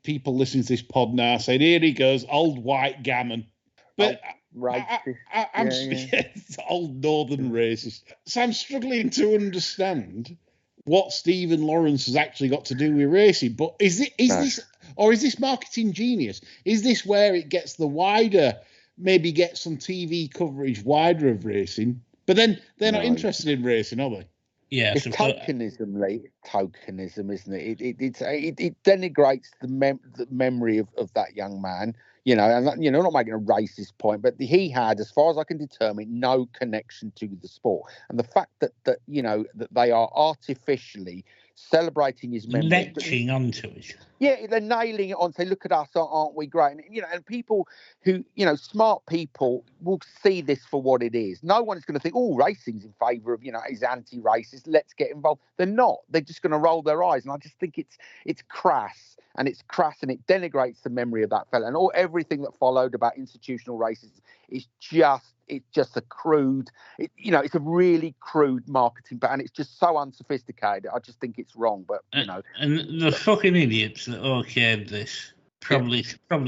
people listening to this pod now saying, here he goes, old white gammon. But I'm old northern racist. So I'm struggling to understand what Stephen Lawrence has actually got to do with racing. But is this marketing genius? Is this where it gets the wider, maybe get some TV coverage wider of racing? But then they're not interested in racing, are they? Yeah, it's tokenism, Lee. Tokenism, isn't it? It denigrates the memory of that young man. You know, and I'm not making a racist point, but he had, as far as I can determine, no connection to the sport. And the fact that they are artificially celebrating his memory, latching onto it. Yeah, they're nailing it on. Say, look at us, aren't we great? And, and people who, smart people will see this for what it is. No one is going to think, oh, racing's in favour of, is anti-racist. Let's get involved. They're not. They're just going to roll their eyes. And I just think it's crass. And it's crass, and it denigrates the memory of that fella. And everything that followed about institutional racism is just a crude. It's a really crude marketing, and it's just so unsophisticated. I just think it's wrong. But and the fucking idiots that okayed this probably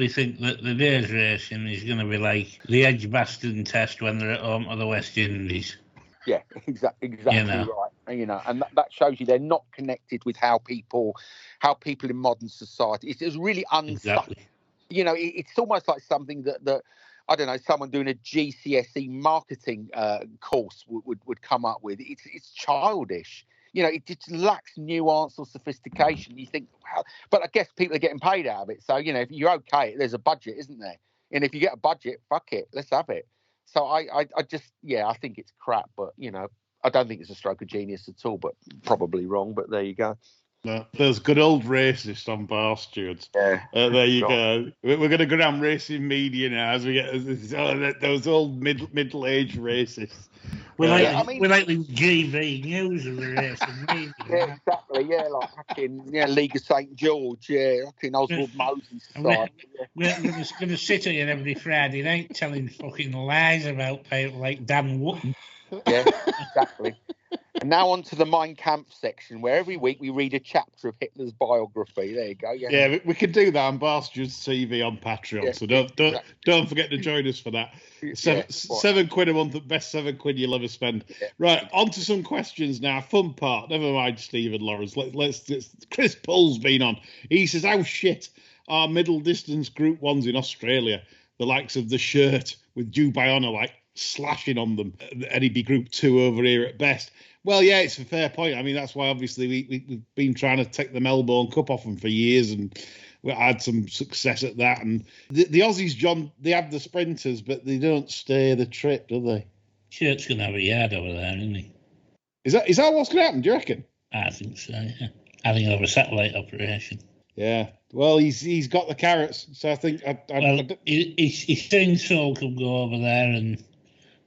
think that the day's racing is going to be like the Edgbaston test when they're at home to the West Indies. Yeah, exactly right. And that shows you they're not connected with how people in modern society. It's really exactly. It's almost like something that I don't know, someone doing a GCSE marketing course would come up with. It's childish. It just lacks nuance or sophistication. You think, well, but I guess people are getting paid out of it. So if you're okay, there's a budget, isn't there? And if you get a budget, fuck it, let's have it. So I think it's crap, but I don't think it's a stroke of genius at all, but probably wrong. But there you go. No, there's good old racist on bar stewards. Yeah, there you go. We're going to go down racing media now as we get those old middle-aged racists. We're like the GB News of the racing media. Yeah, exactly. Yeah, like fucking League of St George. Yeah, fucking Oswald Moses. We're going to sit here every Friday night telling fucking lies about people like Dan Wootton. Yeah, exactly. And now on to the Mein Kampf section, where every week we read a chapter of Hitler's biography. There you go. Yeah, we can do that on Barstew's TV on Patreon. Yeah, so don't forget to join us for that. £7 a month, the best £7 you'll ever spend. Yeah. Right, on to some questions now. Fun part. Never mind Stephen Lawrence. Let's Chris Pull's been on. He says, "How shit are middle distance Group 1s in Australia? The likes of the Shirt with Dubai Honour like slashing on them. And he'd be Group 2 over here at best." Well, yeah, it's a fair point. I mean, that's why obviously we've been trying to take the Melbourne Cup off them for years, and we had some success at that. And the Aussies, John, they have the sprinters, but they don't stay the trip, do they? Shirt's going to have a yard over there, isn't he? Is that what's going to happen, do you reckon? I think so, yeah. I think he'll have a satellite operation. Yeah. Well, he's got the carrots, so I think... He's saying Sol could go over there and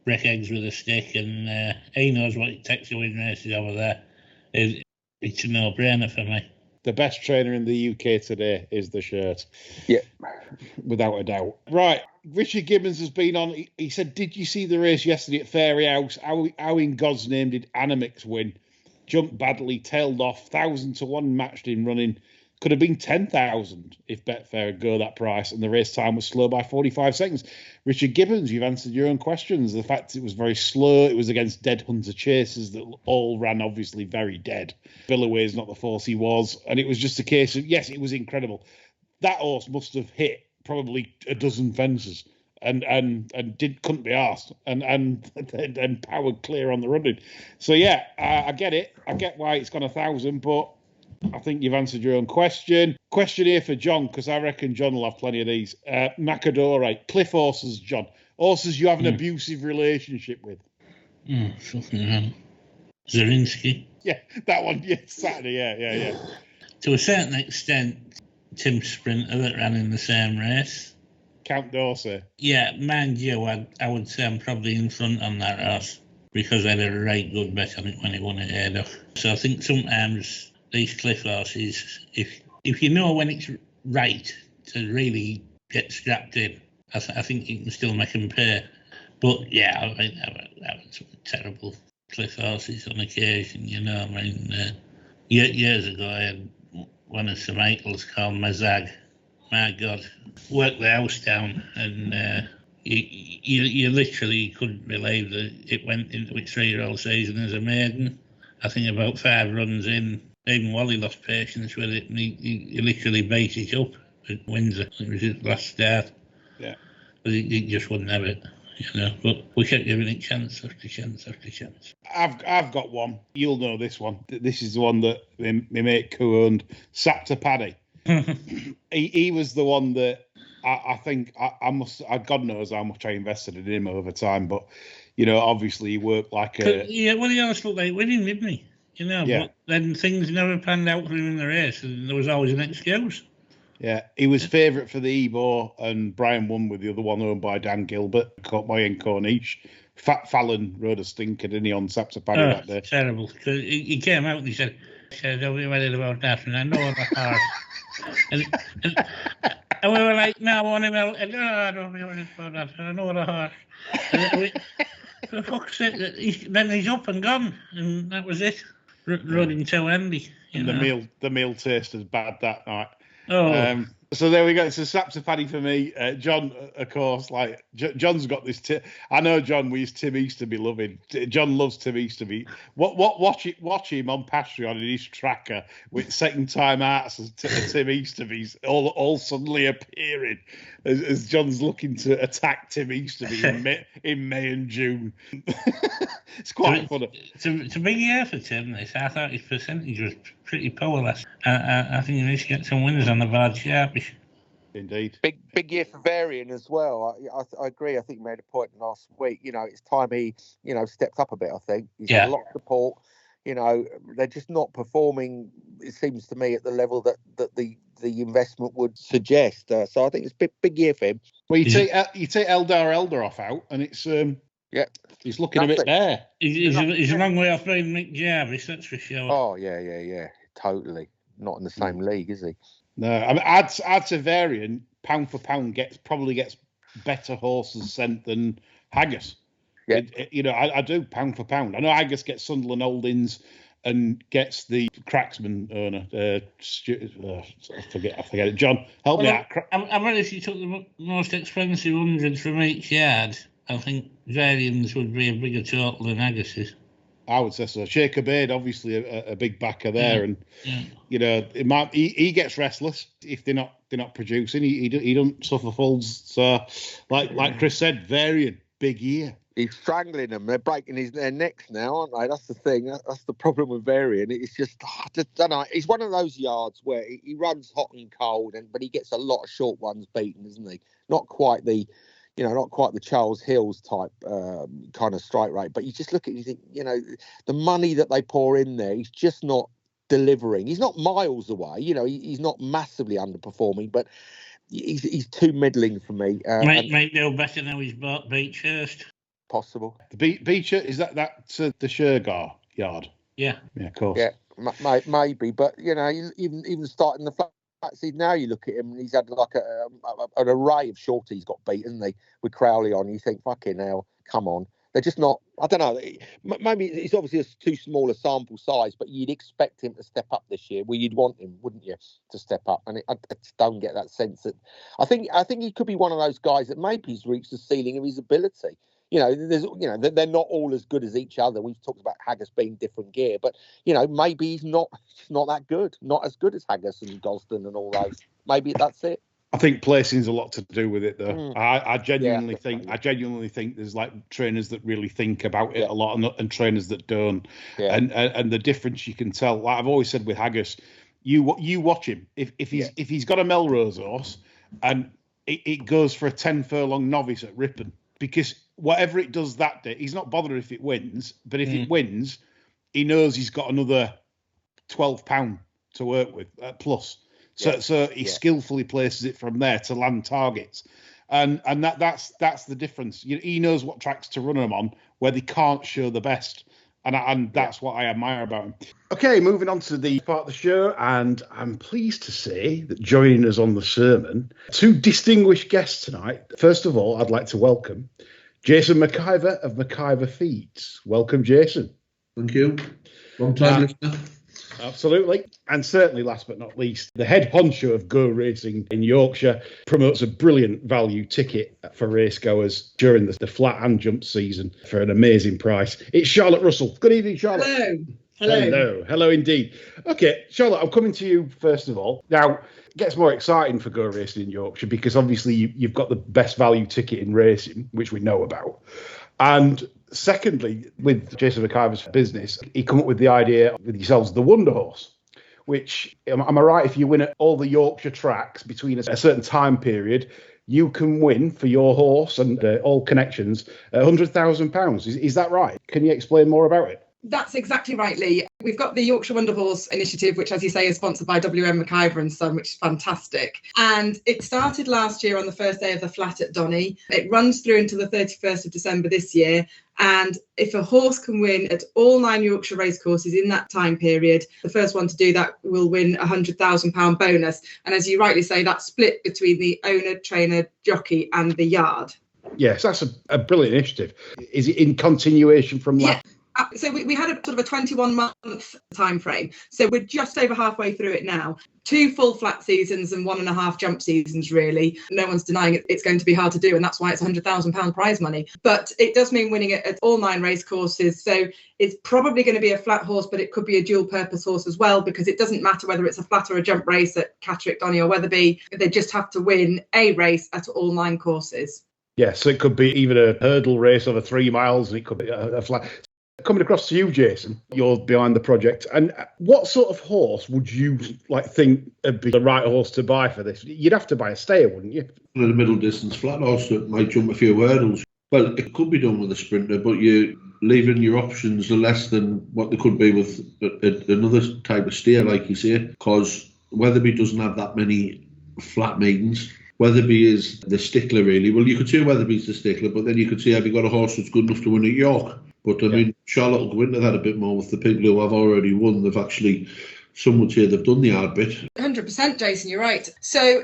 break eggs with a stick, and he knows what it takes to win races over there. It's a no-brainer for me. The best trainer in the UK today is the Shirt. Yeah. Without a doubt. Right. Richard Gibbons has been on. He said, "Did you see the race yesterday at Fairy House? How in God's name did Animix win? Jumped badly, tailed off, 1,000-1 matched in running. Could have been 10,000 if Betfair had go that price, and the race time was slow by 45 seconds. Richard Gibbons, you've answered your own questions. The fact it was very slow, it was against dead hunter chasers that all ran obviously very dead. Billaway is not the force he was, and it was just a case of, yes, it was incredible. that horse must have hit probably a dozen fences and couldn't be asked and powered clear on the running. So yeah, I get it. I get why it's gone 1,000, but I think you've answered your own question. Question here for John, because I reckon John will have plenty of these. Macadore, cliff horses, John. Horses you have an abusive relationship with. Fucking hell. Zarinsky. Yeah, that one. Yeah, Saturday. Yeah. To a certain extent, Tim Sprinter that ran in the same race. Count Dorsey. Yeah, mind you, I would say I'm probably in front on that horse because I had a right good bet on it when he won at Haydock. So I think sometimes these cliff horses, if you know when it's right to really get strapped in, I think you can still make them pay. But yeah, I mean, that was some terrible cliff horses on occasion, you know. I mean, years ago I had one of Sir Michael's called Mazag. My God, worked the house down, and you literally couldn't believe that it went into its 3-year-old season as a maiden. I think about 5 runs in, even Wally lost patience with it, and he literally beat it up at Windsor. It was his last start. Yeah. But he just wouldn't have it, you know. But we kept giving it chance after chance after chance. I've got one. You'll know this one. This is the one that my mate co-owned, Sapta Paddy. he was the one that I think I must. God knows how much I invested in him over time, but you know, obviously he worked like a. Yeah, well, he always looked like winning, didn't he? You know, Yeah. But then things never panned out for him in the race, and there was always an excuse. Yeah, he was favourite for the Ebor, and Brian won with the other one owned by Dan Gilbert, caught by in Corniche. Fallon rode a stinker, didn't he, on Sapta Paddy that day? Terrible. Because he came out and he said, "Don't be worried about that," and I know the horse. And we were like, "No, I want him out." And, "No, don't be worried about that. I know the horse." For fuck's sake, then he's up and gone, and that was it. Rode him too handy. And the meal tasted bad that night. Oh. So there we go. So Sapta Paddy for me. John, of course, like John's got this. I know John. We used Tim Easterby loving. John loves Tim Easterby. Watch him on Patreon in his tracker with second time arts as Tim Easterby's all suddenly appearing as John's looking to attack Tim Easterby in May and June. It's quite funny. To be here for Tim, I thought his percentage was pretty powerless. I think he needs to get some winners on the board sharpish. Indeed. Big year for Varian as well. I agree. I think he made a point last week. You know, it's time he, stepped up a bit, I think. He's got a lot of support. You know, they're just not performing, it seems to me, at the level that the investment would suggest. So I think it's a big year for him. Well, you take Eldar Eldaroff out, and it's he's looking a bit there. He's a long way off being Mick Jarvis, that's for sure. Oh yeah, totally. Not in the same league, is he? No, I mean, add to Varian, pound for pound probably gets better horses sent than Haggis. Yeah. I do pound for pound. I know Haggis gets Sunderland Holdings and gets the Cracksman owner. I forget it. John, help me out. I bet if you took the most expensive 100 from each yard, I think Varian's would be a bigger total than Haggis's. I would say so. Shaker Bade, obviously a big backer there, and it might he gets restless if they're not producing. He doesn't suffer falls. So, like Chris said, Varian, big year. He's strangling them. They're breaking their necks now, aren't they? That's the thing. That's the problem with Varian. It's just, I don't know. He's one of those yards where he runs hot and cold, but he gets a lot of short ones beaten, isn't he? Not quite the Charles Hills type kind of strike rate. But you just look at it, you think, the money that they pour in there, he's just not delivering. He's not miles away. He's not massively underperforming, but he's too middling for me. Might know better now he's bought Beechhurst. Possible. The Beecher, is that the Shergar yard? Yeah, of course. Yeah, maybe. But even starting the flat seed now, you look at him and he's had like an array of shorties got beat, hasn't he? With Crowley on, you think, fucking hell, come on. They're just not. I don't know. Maybe it's obviously too small a sample size, but you'd expect him to step up this year. Well, you'd want him, wouldn't you, to step up? And I just don't get that sense that. I think he could be one of those guys that maybe he's reached the ceiling of his ability. they're not all as good as each other. We've talked about Haggis being different gear, but maybe he's not that good, not as good as Haggis and Gosden and all those. Maybe that's it. I think placing's a lot to do with it, though. I genuinely Yeah, think there's like trainers that really think about it Yeah. a lot, and trainers that don't. Yeah. And the difference you can tell, like I've always said with Haggis, you watch him. If he's got a Melrose horse and it goes for a 10 furlong novice at Ripon, because whatever it does that day, he's not bothered if it wins, but if it wins, he knows he's got another £12 to work with plus. So he skillfully places it from there to land targets, and that's the difference. He knows what tracks to run them on where they can't show the best, and that's what I admire about him. Okay, moving on to the part of the show, and I'm pleased to say that joining us on the sermon, two distinguished guests tonight. First of all, I'd like to welcome Jason McIver of McIver Feeds. Welcome, Jason. Thank you. Long time listener. Absolutely. And certainly, last but not least, the head honcho of Go Racing in Yorkshire promotes a brilliant value ticket for racegoers during the flat and jump season for an amazing price. It's Charlotte Russell. Good evening, Charlotte. Hello indeed. Okay, Charlotte, I'm coming to you first of all. Now, it gets more exciting for Go Racing in Yorkshire because obviously you've got the best value ticket in racing, which we know about. And secondly, with Jason McIver's business, he come up with the idea with yourselves, the Wonder Horse, which, am I right, if you win at all the Yorkshire tracks between a certain time period, you can win for your horse and all connections £100,000. Is that right? Can you explain more about it? That's exactly right, Lee. We've got the Yorkshire Wonder Horse initiative, which, as you say, is sponsored by WM McIver and Son, which is fantastic. And it started last year on the first day of the flat at Donny. It runs through until the 31st of December this year. And if a horse can win at all 9 Yorkshire racecourses in that time period, the first one to do that will win a £100,000 bonus. And as you rightly say, that's split between the owner, trainer, jockey and the yard. Yes, that's a brilliant initiative. Is it in continuation from last? So we had a sort of a 21-month time frame. So we're just over halfway through it now. 2 full flat seasons and 1.5 jump seasons, really. No one's denying it's going to be hard to do, and that's why it's £100,000 prize money. But it does mean winning at all 9 race courses. So it's probably going to be a flat horse, but it could be a dual purpose horse as well, because it doesn't matter whether it's a flat or a jump race at Catterick, Donny or Wetherby. They just have to win a race at all 9 courses. Yes, so it could be even a hurdle race over 3 miles, and it could be a flat. Coming across to you, Jason, you're behind the project. And what sort of horse would you think would be the right horse to buy for this? You'd have to buy a stayer, wouldn't you? A middle distance flat horse that might jump a few hurdles. Well, it could be done with a sprinter, but you're leaving your options less than what they could be with another type of steer, like you say, because Wetherby doesn't have that many flat maidens. Wetherby is the stickler, really. Well, you could say Wetherby's the stickler, but then you could say, have you got a horse that's good enough to win at York? But I mean, Charlotte will go into that a bit more with the people who have already won. They've actually, some would say they've done the hard bit. 100%, Jason, you're right. So,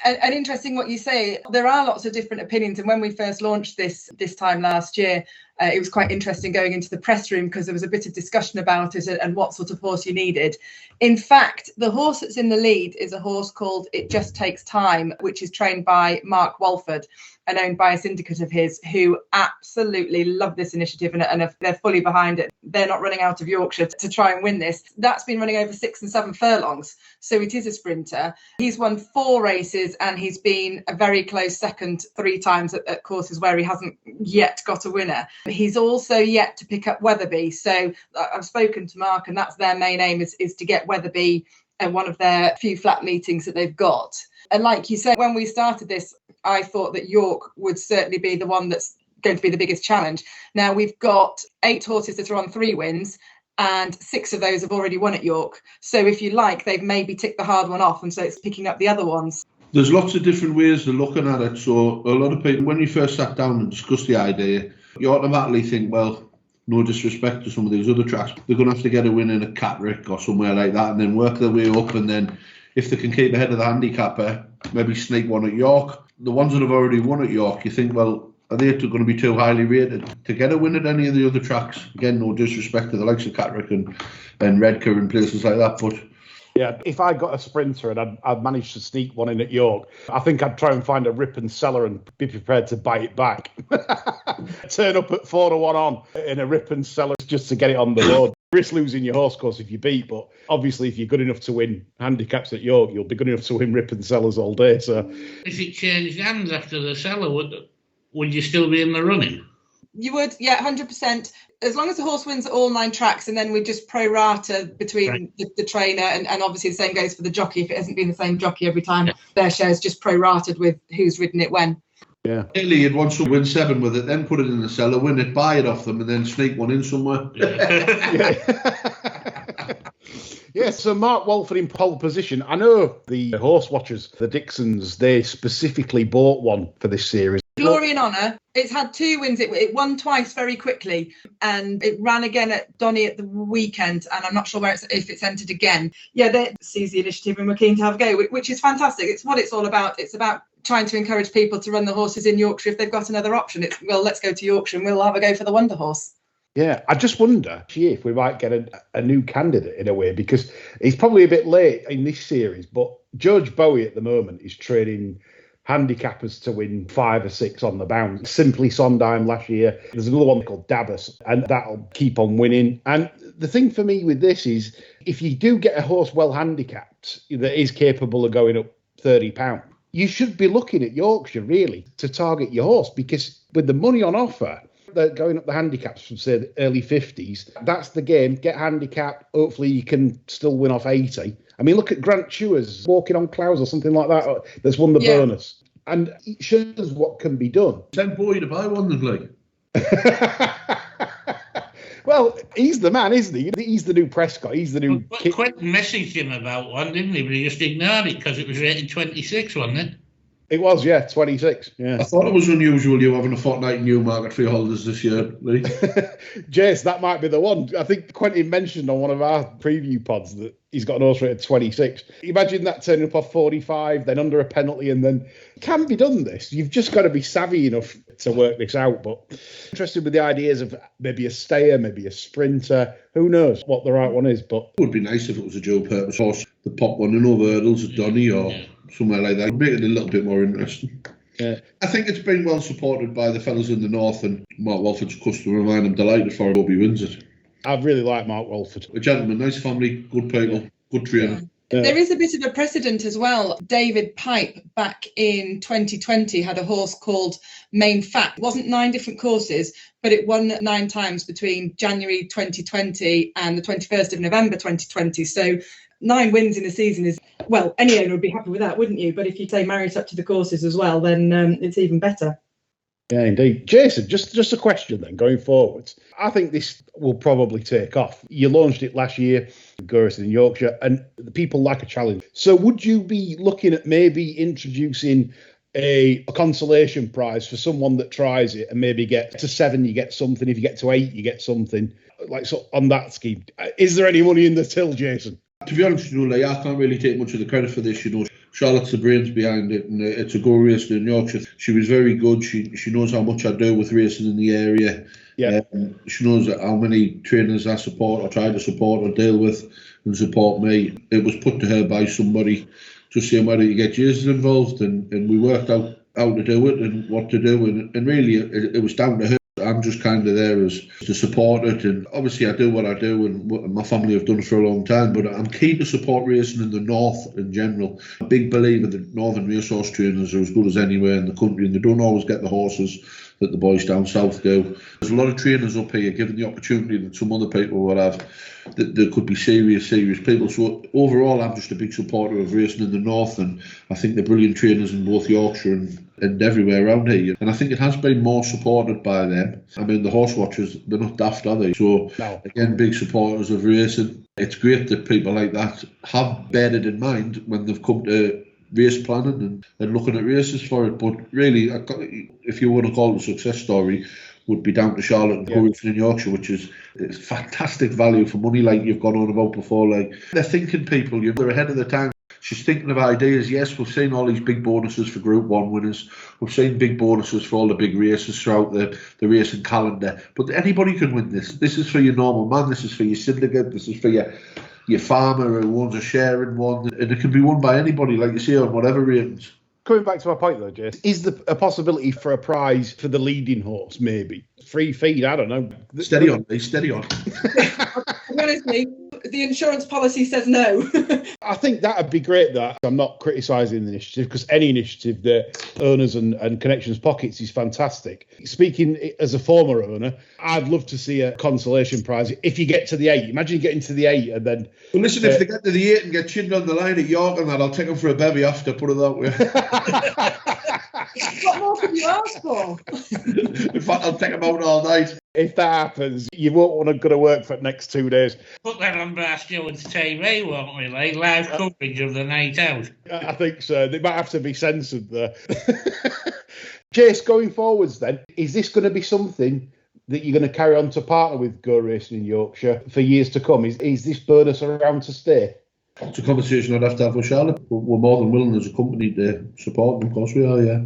and interesting what you say. There are lots of different opinions. And when we first launched this time last year, it was quite interesting going into the press room because there was a bit of discussion about it and what sort of horse you needed. In fact, the horse that's in the lead is a horse called It Just Takes Time, which is trained by Mark Walford and owned by a syndicate of his who absolutely love this initiative and they're fully behind it. They're not running out of Yorkshire to try and win this. That's been running over 6 and 7 furlongs. So it is a sprinter. He's won 4 races and he's been a very close second 3 times at courses where he hasn't yet got a winner. He's also yet to pick up Wetherby. So I've spoken to Mark and that's their main aim is to get Wetherby at one of their few flat meetings that they've got. And like you said, when we started this, I thought that York would certainly be the one that's going to be the biggest challenge. Now we've got 8 horses that are on 3 wins and 6 of those have already won at York. So if you like, they've maybe ticked the hard one off and so it's picking up the other ones. There's lots of different ways of looking at it. So a lot of people, when you first sat down and discussed the idea, you automatically think, well, no disrespect to some of these other tracks, they're going to have to get a win in a Catterick or somewhere like that and then work their way up, and then if they can keep ahead of the handicapper, maybe sneak one at York. The ones that have already won at York, you think, well, are they going to be too highly rated to get a win at any of the other tracks? Again, no disrespect to the likes of Catterick and Redcar and places like that, but Yeah, if I got a sprinter and I'd managed to sneak one in at York, I think I'd try and find a rip and seller and be prepared to buy it back. Turn up at 4-1 on in a rip and seller just to get it on the board. Risk losing your horse course if you beat, but obviously if you're good enough to win handicaps at York, you'll be good enough to win rip and sellers all day. So if it changed hands after the seller, would you still be in the running? You would, yeah, 100%. As long as the horse wins at all 9 tracks, and then we just pro rata between the trainer and obviously the same goes for the jockey. If it hasn't been the same jockey every time, their share's just pro rated with who's ridden it when. Yeah. Clearly, you'd want to win 7 with it, then put it in the cellar, win it, buy it off them, and then sneak one in somewhere. Yeah, so Mark Walford in pole position. I know the horse watchers, the Dixons, they specifically bought one for this series. Glory and Honour. It's had 2 wins. It won twice very quickly, and it ran again at Donny at the weekend. And I'm not sure if it's entered again. Yeah, they seize the initiative and we're keen to have a go, which is fantastic. It's what it's all about. It's about trying to encourage people to run the horses in Yorkshire if they've got another option. It's, well, let's go to Yorkshire and we'll have a go for the Wonder Horse. Yeah, I just wonder if we might get a new candidate in a way, because he's probably a bit late in this series, but George Bowie at the moment is trading handicappers to win 5 or 6 on the bounce. Simply Sondheim last year. There's another one called Dabus, and that'll keep on winning. And the thing for me with this is, if you do get a horse well handicapped that is capable of going up £30, you should be looking at Yorkshire really to target your horse, because with the money on offer, they're going up the handicaps from, say, the early 50s. That's the game. Get handicapped. Hopefully you can still win off 80. I mean, look at Grant Chewers walking on clouds or something like that. That's won the bonus. And it shows what can be done. Send Boy to buy one, like. Well, he's the man, isn't he? He's the new Prescott. He's the new... Quentin messaged him about one, didn't he? But he just ignored it because it was rated 26, wasn't it? It was, yeah, 26. Yeah. I thought it was unusual you having a fortnight in Newmarket for your holders this year, Lee. Jace, that might be the one. I think Quentin mentioned on one of our preview pods that he's got an horse rated 26. Imagine that turning up off 45, then under a penalty, and then it can be done, this. You've just got to be savvy enough to work this out. But interested with the ideas of maybe a stayer, maybe a sprinter. Who knows what the right one is? But it would be nice if it was a dual purpose horse, the pop one in over hurdles at Donny or somewhere like that. Make it a little bit more interesting. Yeah. I think it's been well supported by the fellas in the north, and Mark Walford's customer of mine. I'm delighted for him. Hope he wins it. I really like Mark Walford. A gentleman, nice family, good people, good trainer. Yeah. There is a bit of a precedent as well. David Pipe back in 2020 had a horse called Main Fat. It wasn't 9 different courses, but it won 9 times between January 2020 and the 21st of November 2020. So 9 wins in a season is, well, any owner would be happy with that, wouldn't you? But if you say marry it up to the courses as well, then it's even better. Yeah, indeed. Jason, just a question then, going forward. I think this will probably take off. You launched it last year, Gorse in Yorkshire, and the people like a challenge. So would you be looking at maybe introducing a consolation prize for someone that tries it, and maybe get to 7, you get something. If you get to 8, you get something. Like, so on that scheme. Is there any money in the till, Jason? To be honest with you, I can't really take much of the credit for this. Charlotte's the brains behind it, and it's a go racing in Yorkshire. She was very good. She knows how much I do with racing in the area. Yeah. She knows how many trainers I support or try to support or deal with and support me. It was put to her by somebody just saying whether you get Jason involved, and we worked out how to do it and what to do, and really it was down to her. I'm just kind of there as to support it, and obviously I do what I do, and what my family have done for a long time, but I'm keen to support racing in the north in general. I'm a big believer that northern racehorse trainers are as good as anywhere in the country, and they don't always get the horses that the boys down south do. There's a lot of trainers up here given the opportunity that some other people would have, that there could be serious people. So overall, I'm just a big supporter of racing in the north, and I think they're brilliant trainers in both Yorkshire and everywhere around here. And I think it has been more supported by them. I mean, the horse watchers, they're not daft, are they? So again, big supporters of racing. It's great that people like that have bedded in mind when they've come to race planning and looking at races for it. But really, if you want to call it a success story, would be down to Charlotte and Gorse in Yorkshire, which is fantastic value for money, like you've gone on about before. Like, they're thinking people, they're ahead of the time. She's thinking of ideas. Yes, we've seen all these big bonuses for Group 1 winners. We've seen big bonuses for all the big races throughout the racing calendar. But anybody can win this. This is for your normal man. This is for your syndicate. This is for your your farmer who owns a share in one, and it can be won by anybody, like you say, on whatever ratings. Coming back to my point though, Jason, is there a possibility for a prize for the leading horse? Maybe free feed. I don't know. Steady on, mate. Steady on. Honestly, the insurance policy says no. I think that would be great. That I'm not criticising the initiative, because any initiative that owners and connections pockets is fantastic. Speaking as a former owner, I'd love to see a consolation prize if you get to the 8. Imagine getting to the 8 and then. Well, listen, if they get to the 8 and get chinned on the line at York and that, I'll take them for a bevy after. Put it that way. What more can you ask for? In fact, I'll take them out all night. If that happens, you won't want to go to work for the next 2 days. Put that on Bar Stewart's TV, won't we? Like live coverage of the night out. I think so. They might have to be censored there. Jace, going forwards then, is this going to be something that you're going to carry on to partner with Go Racing in Yorkshire for years to come? Is this bonus around to stay? It's a conversation I'd have to have with Charlotte. But we're more than willing as a company to support them. Of course we are, yeah.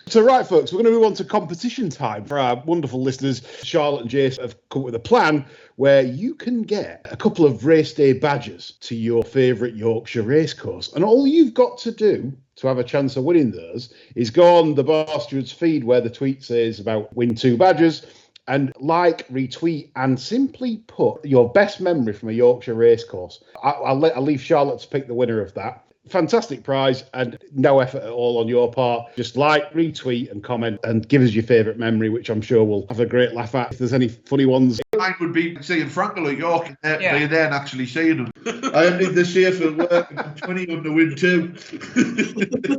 So, right, folks, we're going to move on to competition time for our wonderful listeners. Charlotte and Jace have come up with a plan where you can get a couple of race day badges to your favourite Yorkshire racecourse. And all you've got to do to have a chance of winning those is go on the Bar Stewards feed where the tweet says about win 2 badges, and like, retweet, and simply put your best memory from a Yorkshire racecourse. I'll leave Charlotte to pick the winner of that. Fantastic prize and no effort at all on your part. Just like, retweet and comment and give us your favourite memory, which I'm sure we'll have a great laugh at. If there's any funny ones. Mine would be seeing Frankel at York and being there and actually seeing them. I am in the Sheffield work and I'm 20 on the win too.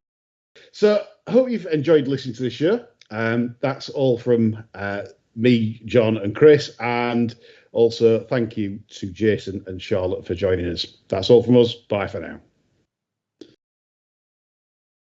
So I hope you've enjoyed listening to the show. That's all from me, John and Chris, and also thank you to Jason and Charlotte for joining us. That's all from us. Bye for now.